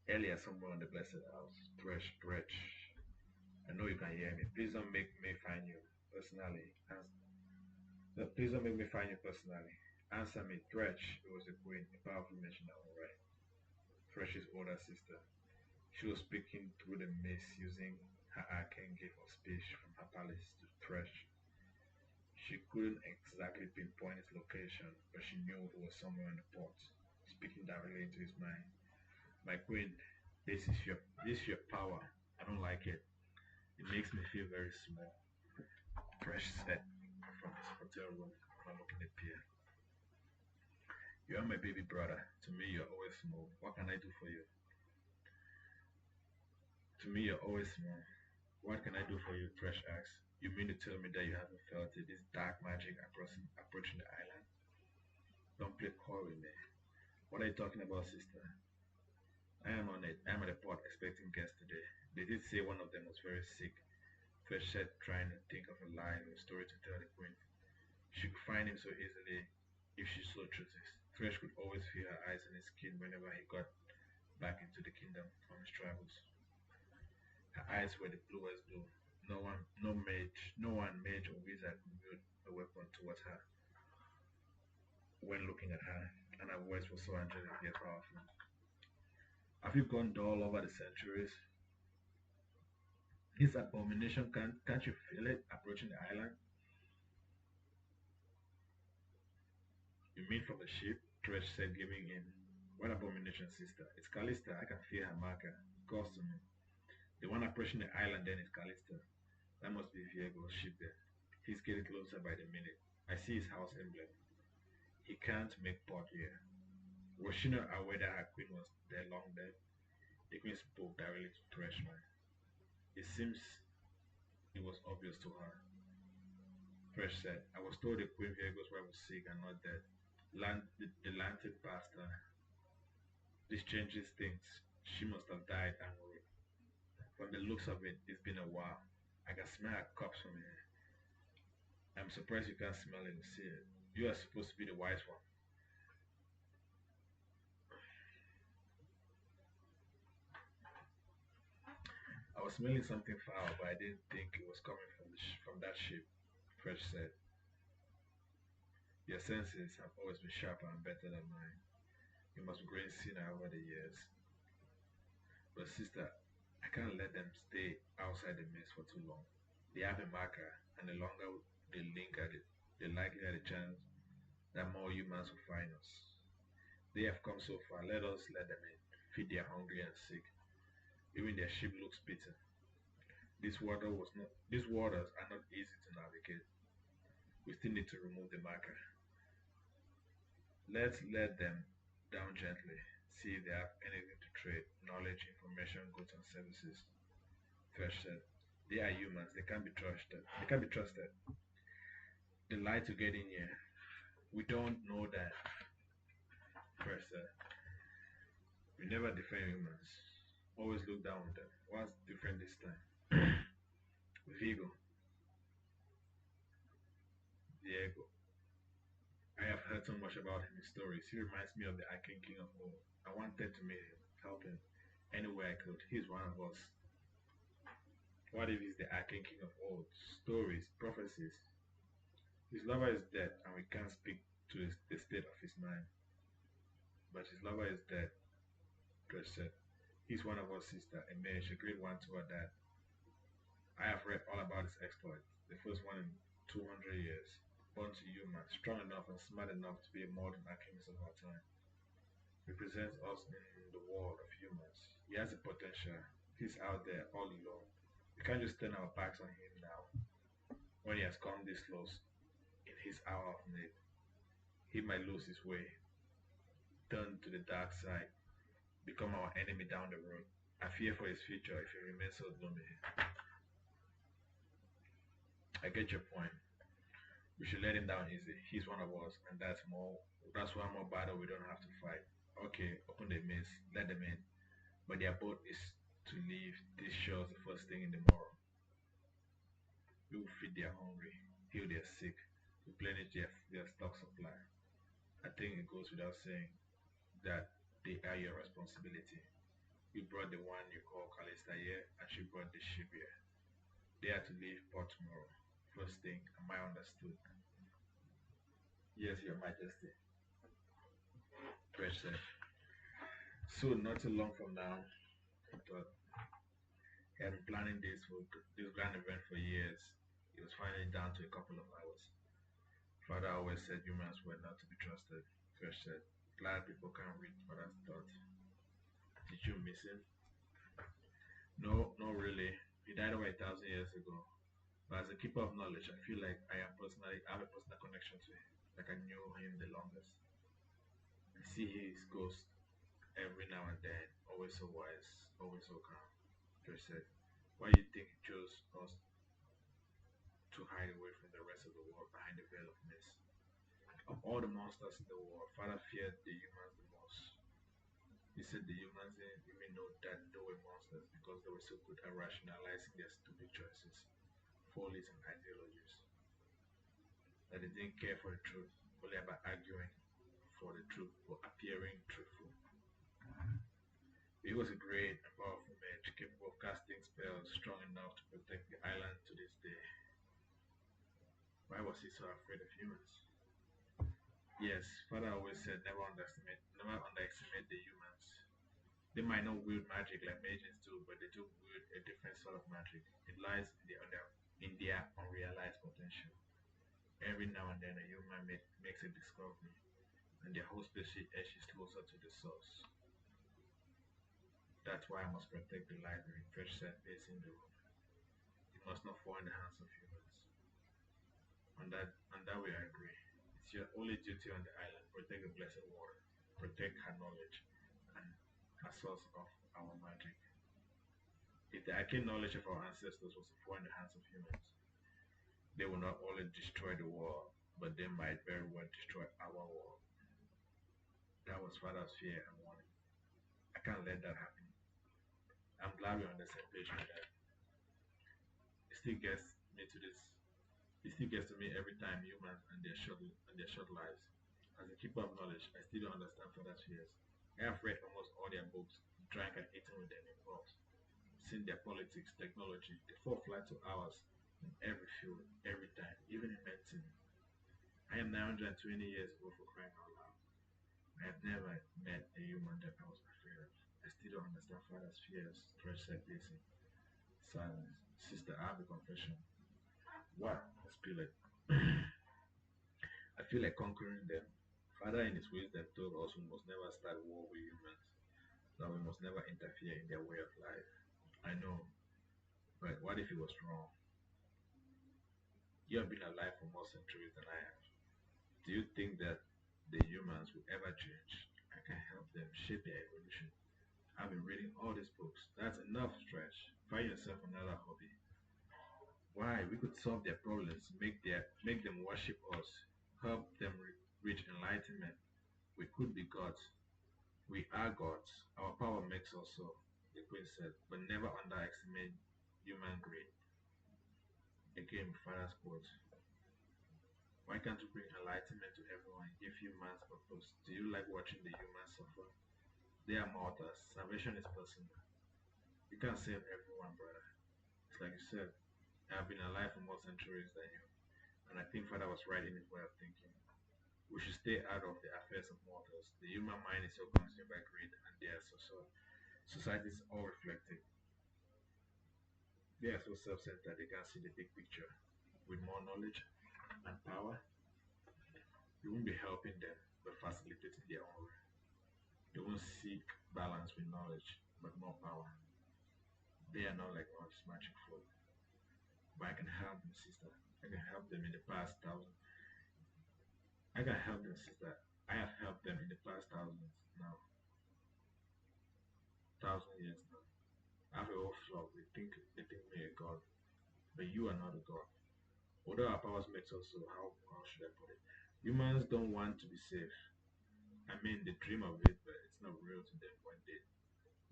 Earlier, somewhere on the blessed house, Thresh. I know you can hear me. Please don't make me find you personally. Please don't make me find you personally. Answer me, Thresh. It was the queen, a powerful mention that one, right? Thresh's older sister. She was speaking through the mist using her arcane gift of speech from her palace to Thresh. She couldn't exactly pinpoint its location, but she knew it was somewhere in the port, speaking directly into his mind. My queen, this is your power. I don't like it. It makes me feel very small. Thresh said from his hotel room while looking at Pierre. You are my baby brother. To me, you're always small. What can I do for you? To me, you're always small. What can I do for you? Thresh asks. You mean to tell me that you haven't felt it, this dark magic approaching the island? Don't play coy with me. What are you talking about, sister? I am on it. I'm at the port expecting guests today. They did say one of them was very sick. Thresh said, trying to think of a lie or a story to tell the queen. She could find him so easily if she so chooses. Thresh could always feel her eyes on his skin whenever he got back into the kingdom from his travels. Her eyes were the bluest blue. No one, mage or wizard could wield a weapon towards her when looking at her, and her voice was so angelic yet powerful. Have you gone dull over the centuries? This abomination, can't you feel it approaching the island? You mean from the ship? Thresh said, giving in. What abomination, sister? It's Callista. I can feel her marker. Calls to me. The one approaching the island then is Callista. That must be Viego's ship then. He's getting closer by the minute. I see his house emblem. He can't make port here. Was she not aware that her queen was there long dead? The queen spoke directly to Threshman. It seems it was obvious to her. Thresh said, I was told the Queen Viego's wife was sick and not dead. The Lancet passed her. This changes things. She must have died angry. From the looks of it, it's been a while. I can smell a corpse from here. I'm surprised you can't smell it and see it. You are supposed to be the wise one. I was smelling something foul, but I didn't think it was coming from that ship, Fresh said. Your senses have always been sharper and better than mine. You must be growing thinner over the years. But sister, I can't let them stay outside the mist for too long. They have a marker, and the longer they linger, the likelier the chance that more humans will find us. They have come so far, let us let them in. Feed their hungry and sick. Even their ship looks bitter. These waters are not easy to navigate. We still need to remove the marker. Let's let them down gently. See if they have anything to trade. Knowledge, information, goods and services. Thresh said. They are humans, they can't be trusted. They can't be trusted. They lie to get in here. We don't know that. Thresh said. We never defend humans. Always look down on them. What's different this time? Viego, Viego. I have heard so much about him in stories. He reminds me of the Arcane King of old. I wanted to meet him, help him, any way I could. He's one of us. What if he's the Arcane King of old? Stories, prophecies. His lover is dead, and we can't speak to the state of his mind. But his lover is dead, Chris said. He's one of us, sister, a mage, a great one to our dad. I have read all about his exploits, the first one in 200 years. Born to humans, strong enough and smart enough to be a modern alchemist of our time. Represents us in the world of humans. He has the potential. He's out there all alone. We can't just turn our backs on him now when he has come this close in his hour of need. He might lose his way, turn to the dark side, become our enemy down the road. I fear for his future if he remains so gloomy. I get your point. We should let him down easy. He's one of us, and that's one more battle we don't have to fight. Okay, open the maze, let them in. But their boat is to leave these shores the first thing in the morrow. We will feed their hungry, heal their sick, replenish their stock supply. I think it goes without saying that they are your responsibility. You brought the one you call Callista here, and she brought the ship here. They are to leave port tomorrow. First thing, am I understood? Yes, Your Majesty, Thresh said. Soon, not too long from now, he thought. He had been planning this grand event for years. He was finally down to a couple of hours. Father always said humans were not to be trusted. Thresh said, glad people can't read Father's thoughts. Did you miss him? No, not really. He died over 1,000 years ago. But as a keeper of knowledge, I feel like I have a personal connection to him. Like I knew him the longest. I see his ghost every now and then, always so wise, always so calm. Church said, why do you think he chose us to hide away from the rest of the world behind the veil of mist? Of all the monsters in the world, Father feared the humans the most. He said the humans didn't even know that they were monsters because they were so good at rationalizing their stupid choices, follies, and ideologies that they didn't care for the truth, only about arguing for the truth or appearing truthful. He was a great and powerful mage capable of casting spells strong enough to protect the island to this day. Why was he so afraid of humans? Yes, Father always said never underestimate the humans. They might not wield magic like mages do, but they do wield a different sort of magic. It lies in their unrealized potential. Every now and then a human makes a discovery, and their whole species edges closer to the source. That's why I must protect the library, Fresh said, facing the room. It must not fall in the hands of humans. On that way I agree. It's your only duty on the island. Protect the blessed water. Protect her knowledge and a source of our magic. If the arcane knowledge of our ancestors was to fall in the hands of humans, they will not only destroy the world, but they might very well destroy our world. That was Father's fear and warning. I can't let that happen. I'm glad we're on the same page with that. It still gets me to this. It still gets to me every time humans and their short lives. As a keeper of knowledge, I still don't understand Father's fears. I have read almost all their books, drank and eaten with them in pubs, seen their politics, technology, the four flight to hours in every field, every time, even in medicine. I am 920 years old for crying out loud. I have never met a human that I was afraid of. I still don't understand Father's fears, Stretch said pacing. Silence. Sister, I have a confession. What? Spill it. I feel like conquering them. Father, in his wisdom, told us we must never start war with humans, that we must never interfere in their way of life. I know, but what if he was wrong? You have been alive for more centuries than I have. Do you think that the humans will ever change? I can help them shape their evolution. I've been reading all these books. That's enough, Stretch. Find yourself another hobby. Why? We could solve their problems, make them worship us, help them reach enlightenment. We could be gods. We are gods. Our power makes us so, the queen said, but never underestimate human greed. Again, Father's quote. Why can't you bring enlightenment to everyone? Give humans purpose. Do you like watching the humans suffer? They are mortals. Salvation is personal. You can't save everyone, brother. It's like you said, I have been alive for more centuries than you, and I think Father was right in his way of thinking. We should stay out of the affairs of mortals. The human mind is so consumed by greed, and their society is all reflected. They are so self-centered they can't see the big picture. With more knowledge and power, you won't be helping them, but facilitating their own way. They won't seek balance with knowledge, but more power. They are not like us, magic folk, but I can help them, sister. I can help them in the past thousand. I can help them, sister. I have helped them in the past thousands now, 1,000 years now. I have a whole flock. They think me a god, but you are not a god. Although our powers makes us so, how should I put it? Humans don't want to be safe. I mean, they dream of it, but it's not real to them when they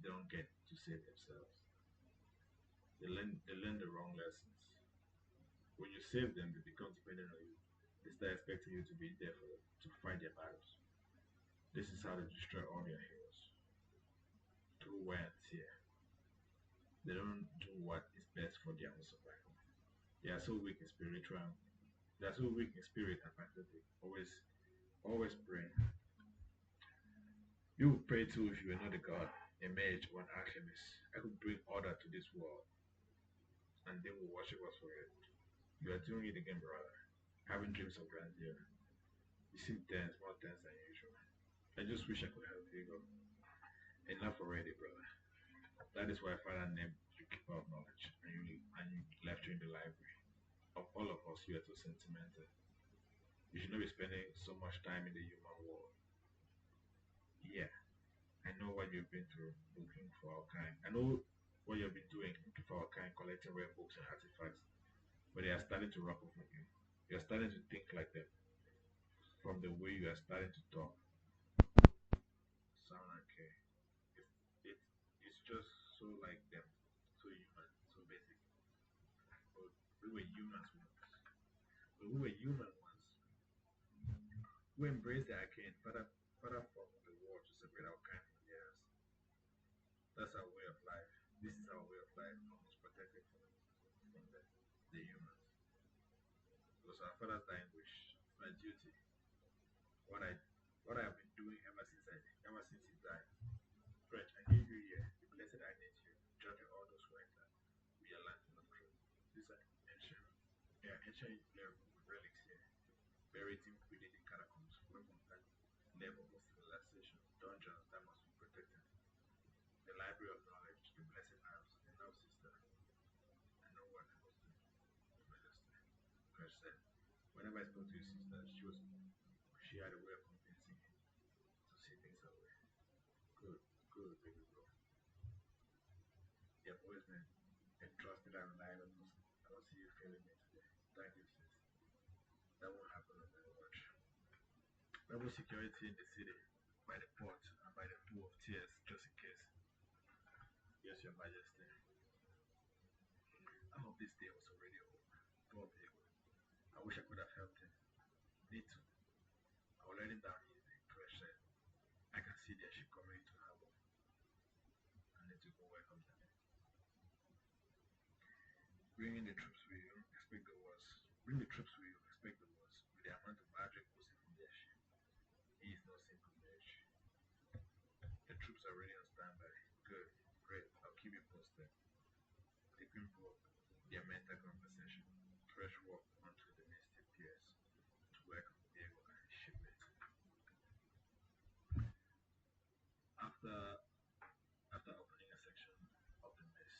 don't get to save themselves. They learn the wrong lessons. When you save them, they become dependent on you. They start expecting you to be there for them, to fight their battles. This is how they destroy all their heroes. Through wear and tear. They don't do what is best for their own survival. They are so weak in spiritual. They are so weak in spirit and pathetic. Always praying. You would pray too if you were not a god, a mage, or an alchemist. I could bring order to this world, and they will worship us for it. You are doing it again, brother. Having dreams of grandeur. You seem tense, more tense than usual. I just wish I could help you go. Enough already, brother. That is why Father named you keeper of knowledge, and you left you in the library. Of all of us, you are too sentimental. You should not be spending so much time in the human world. Yeah, I know what you've been through looking for Arcane. I know what you've been doing, looking for Arcane, collecting rare books and artifacts, but they are starting to rub off on you. You're starting to think like them from the way you are starting to talk. Sound okay. It's, it's, it's just so like them, so human, so basic. But we were humans once. But we were human once. We embraced the arcane, father fought the war to separate our kind from theirs. That's our way of life. This is our way of life, almost protected from the humans. It was our father's dying wish. It's my duty. What I what I've been doing ever since he died. French, I need you here. The blessed I need you. Judging all those who enter. We are landing of truth. These are ancient. They are ancient relics here. Buried in within the catacombs, from that level of civilization, dungeons that must be protected. The library of knowledge, the blessed arms, the love sister, and no one else to majesty. Crash said, whenever I spoke to your sister, she had a way of convincing me to see things her way. Good, good, baby bro. You've always been a trusted and reliable person. I don't see you failing me today. Thank you, sis. That won't happen on my watch. Level security in the city, by the port, and by the pool of tears, just in case. Yes, Your Majesty. I hope this day was already over. Poor Viego. I wish I could have helped him. Me too. I will let him down easy, Crash said. I can see their ship coming into harbor. I need to go welcome them. Bring in the troops with you, expect the worst. Bring the troops with you, expect the worst. With the amount of magic oozing from their ship, he is no simple mage. The troops are ready on standby. Good, great. I'll keep you posted. The Queen broke their mental conversation. Fresh walked onto the misty piers to welcome Viego and his shipmate. After after opening a section of the mess,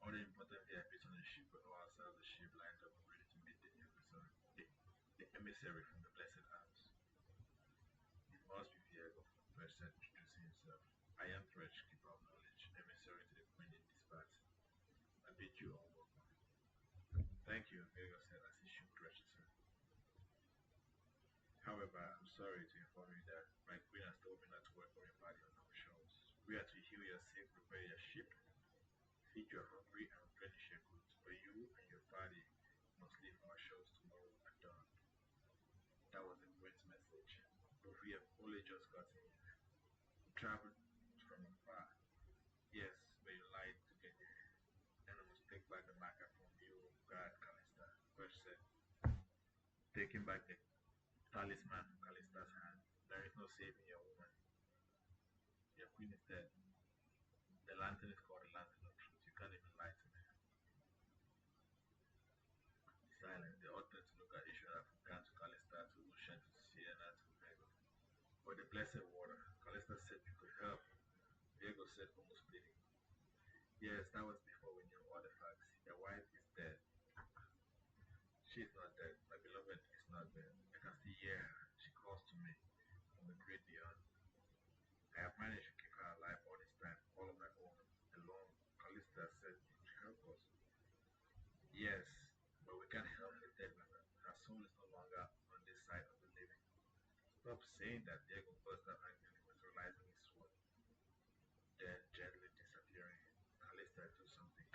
all the important VIPs on the ship were all outside the ship lined up ready to meet the emissary from the Blessed House. It must be Viego, Fresh said, introducing himself. I am Fresh, keeper of knowledge, emissary to the Queen in this part. I bid you all welcome. Thank you, Viego said as he shook Fresh's hand. However, I'm sorry to inform you that my queen has told me not to welcome your party on our shores. We are to heal your sick, prepare your ship, feed your hungry, and replenish your goods. But you and your party must leave our shores tomorrow at dawn. That was the queen's message. But we have only just gotten here. We traveled from afar. Yes, but you lied to get here. And I must take back the marker from you, God Callista. Fresh said, taking back the talisman from Callista's hand. There is no saving your woman. Your queen is dead. The lantern is called the lantern of truth. You can't even lie to me. Silence. They all turned to look at each other from Khan to Callista to Lucian to Sienna to Viego. For the blessed water, Callista said you could help. Viego said almost pleading. Yes, that was before we knew all the facts. Your wife is dead. She is not dead. My beloved is not dead. I can still hear her. She calls to me from the great beyond. I have managed to keep her alive all this time, all on my own, alone. Callista said you could help us. Yes, but we can't help the dead woman. Her soul is no longer on this side of the living. Stop saying that, Diego burst out angrily, materializing his sword, then gently disappearing. Callista do something.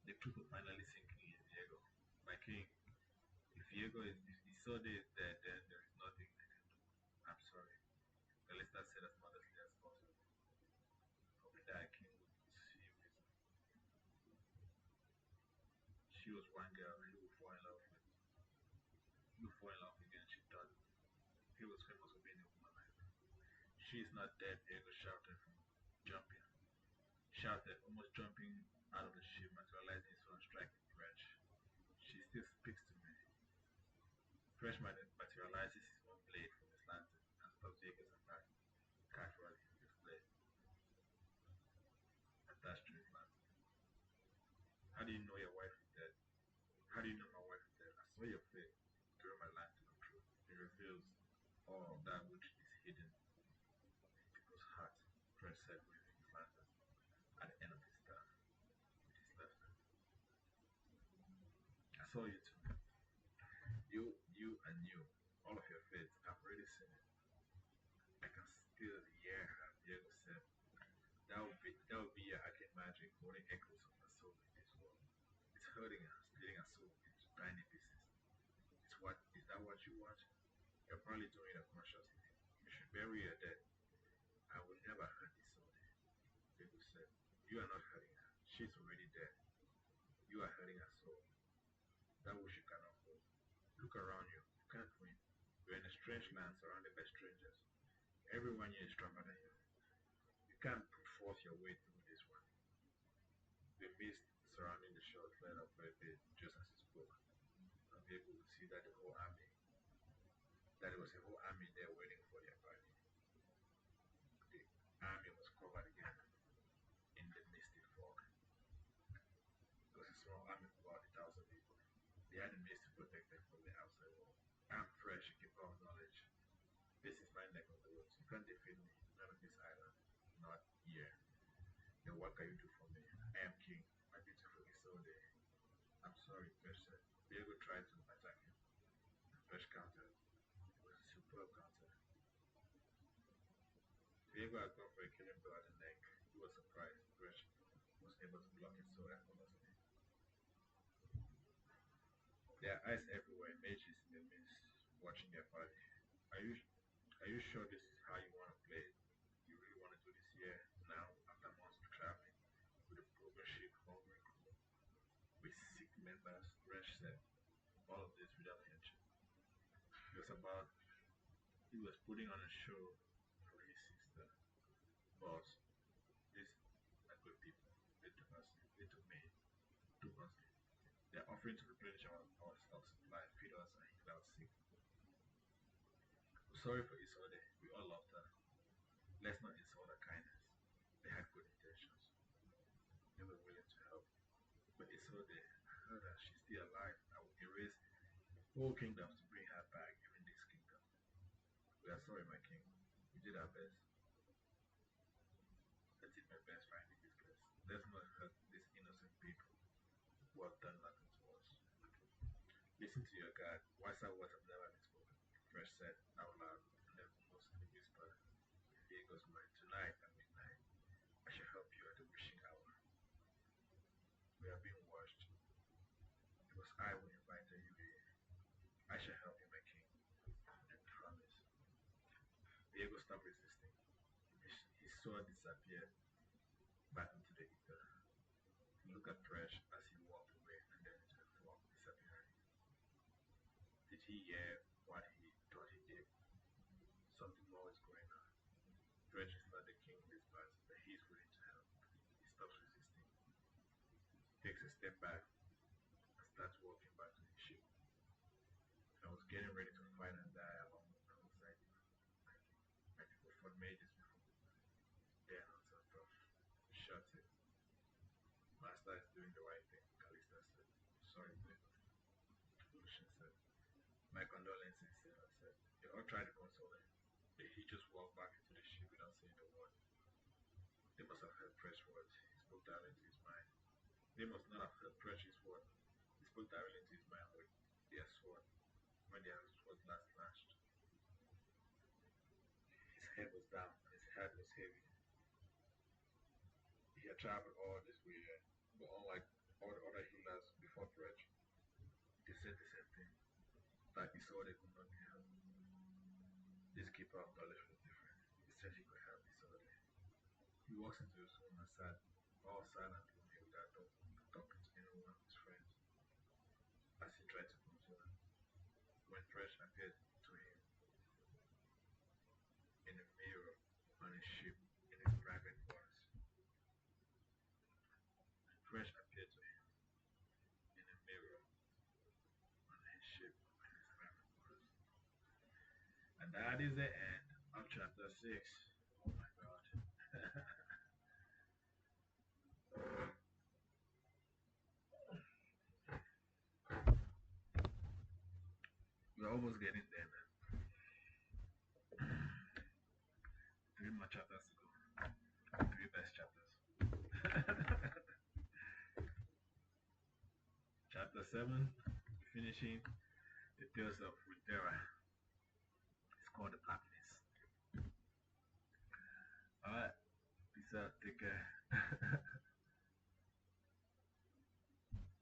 The truth will finally sink in, Diego. My king, if Isolde is dead, then there is nothing I can do. I'm sorry. Callista said as modestly as possible, hoping that I king would see reason. She was one girl he would fall in love with. He would fall in love again, she thought. He was famous for being a woman like her. She is not dead, Diego shouted from jumping. Shouted, almost jumping out of the ship, materializing his own striking French. She still speaks to me. Fresh materializes his own blade from his lantern and stops Diego's attack casually with his blade attached to his lantern. How do you know your wife is dead? How do you know my wife is dead? I saw your face through my lantern of truth. It reveals all of that which is hidden in people's hearts, Fresh saw you too. You and you, all of your fates. I've already seen it. I can still hear her. Viego said, that would be your arcane magic holding echoes of her soul in this world. It's hurting her, splitting her soul into tiny pieces. Is that what you want? You're probably doing it unconsciously. You should bury your dead. I will never hurt this soul. Viego said, you are not hurting her. She's already dead. You are hurting her soul. That which you cannot hold. Look around you. You can't win. You're in a strange land surrounded by strangers. Everyone here is stronger than you. You can't put forth your way through this one. The mist surrounding the shore cleared up for a bit, just as he spoke. And Viego could see that there was a whole army there waiting for their party. The army was covered again in the misty fog. It was a small army of about 1,000 people. They had a mist to protect them from the outside world. I'm fresh, keeper of knowledge. This is my neck of the woods. You can't defeat me, not on this island, not here. Then what can you do for me? I am king. My beautiful Isolde. I'm sorry, Fresh said. Viego tried to attack him. Fresh countered. It was a superb counter. Viego had gone for a killing blow at the neck. He was surprised. Fresh was able to block it so effortlessly. There are eyes everywhere, mages in the mist, watching their party. Are you are you sure this is how you want to play it? You really want to do this here, now, after months of traveling, with a broken ship, hungry crew, with sick members? Fresh said, all of this without flinching. It was about he was putting on a show for his sister. Boss, these are good people. They took us, they took me, took us. They're offering to replenish our stock supply, feed us, and heal our sick. We're sorry for Isolde. We all loved her. Let's not insult her kindness. They had good intentions. They were willing to help. But Isolde, I heard that she's still alive. I will erase whole kingdoms to bring her back, even this kingdom. We are sorry, my king. We did our best. I did my best finding this place. Let's not hurt these innocent people who have done nothing to us. Listen to your God. Wiser words have never been spoken. Fresh said out loud, and then mostly whispered in Viego's mind. Tonight at midnight, I shall help you at the wishing hour. We are being watched. It was I who invited you here. I shall help you, my king. I promise. Viego stopped resisting. His sword disappeared back into the ether. He looked at Fresh as he walked away and then into the fog, disappearing. Did he hear what he thought he did? Something more is going on. Fresh is not the king in this part, but he's willing to help. He stops resisting, takes a step back, and starts walking back to his ship. I was getting ready to fight and die alongside you. My people fought mages before. They are not so tough. Shut it. Master is doing the right thing, Callista said. Sorry, babe. Lucian said. My condolences, Sarah said. They all tried to console him. He just walked back into the ship without saying a word. They must have heard Fresh words. He spoke directly to his mind. They must not have heard Fresh's word. He spoke directly to his mind with their sword when their sword last clashed. His head was down and his head was heavy. He had traveled all this way, but unlike all the other healers before Fresh, they said the same thing. That he saw they could not be helped. This keeper of knowledge was different. He said he could help Isolde. He walks into his room and sat all silent without talking to anyone of his friends as he tried to console him. When Fresh appeared to him in a mirror on his ship in his private quarters. Fresh appeared to him in a mirror on his ship in his private quarters. And that is the end of chapter 6. Oh my god. We're almost getting there, man. 3 more chapters to go. 3 best chapters. Chapter 7. finishing the Tales of Runeterra. It's called the Blacklist. Alright, peace out, take care.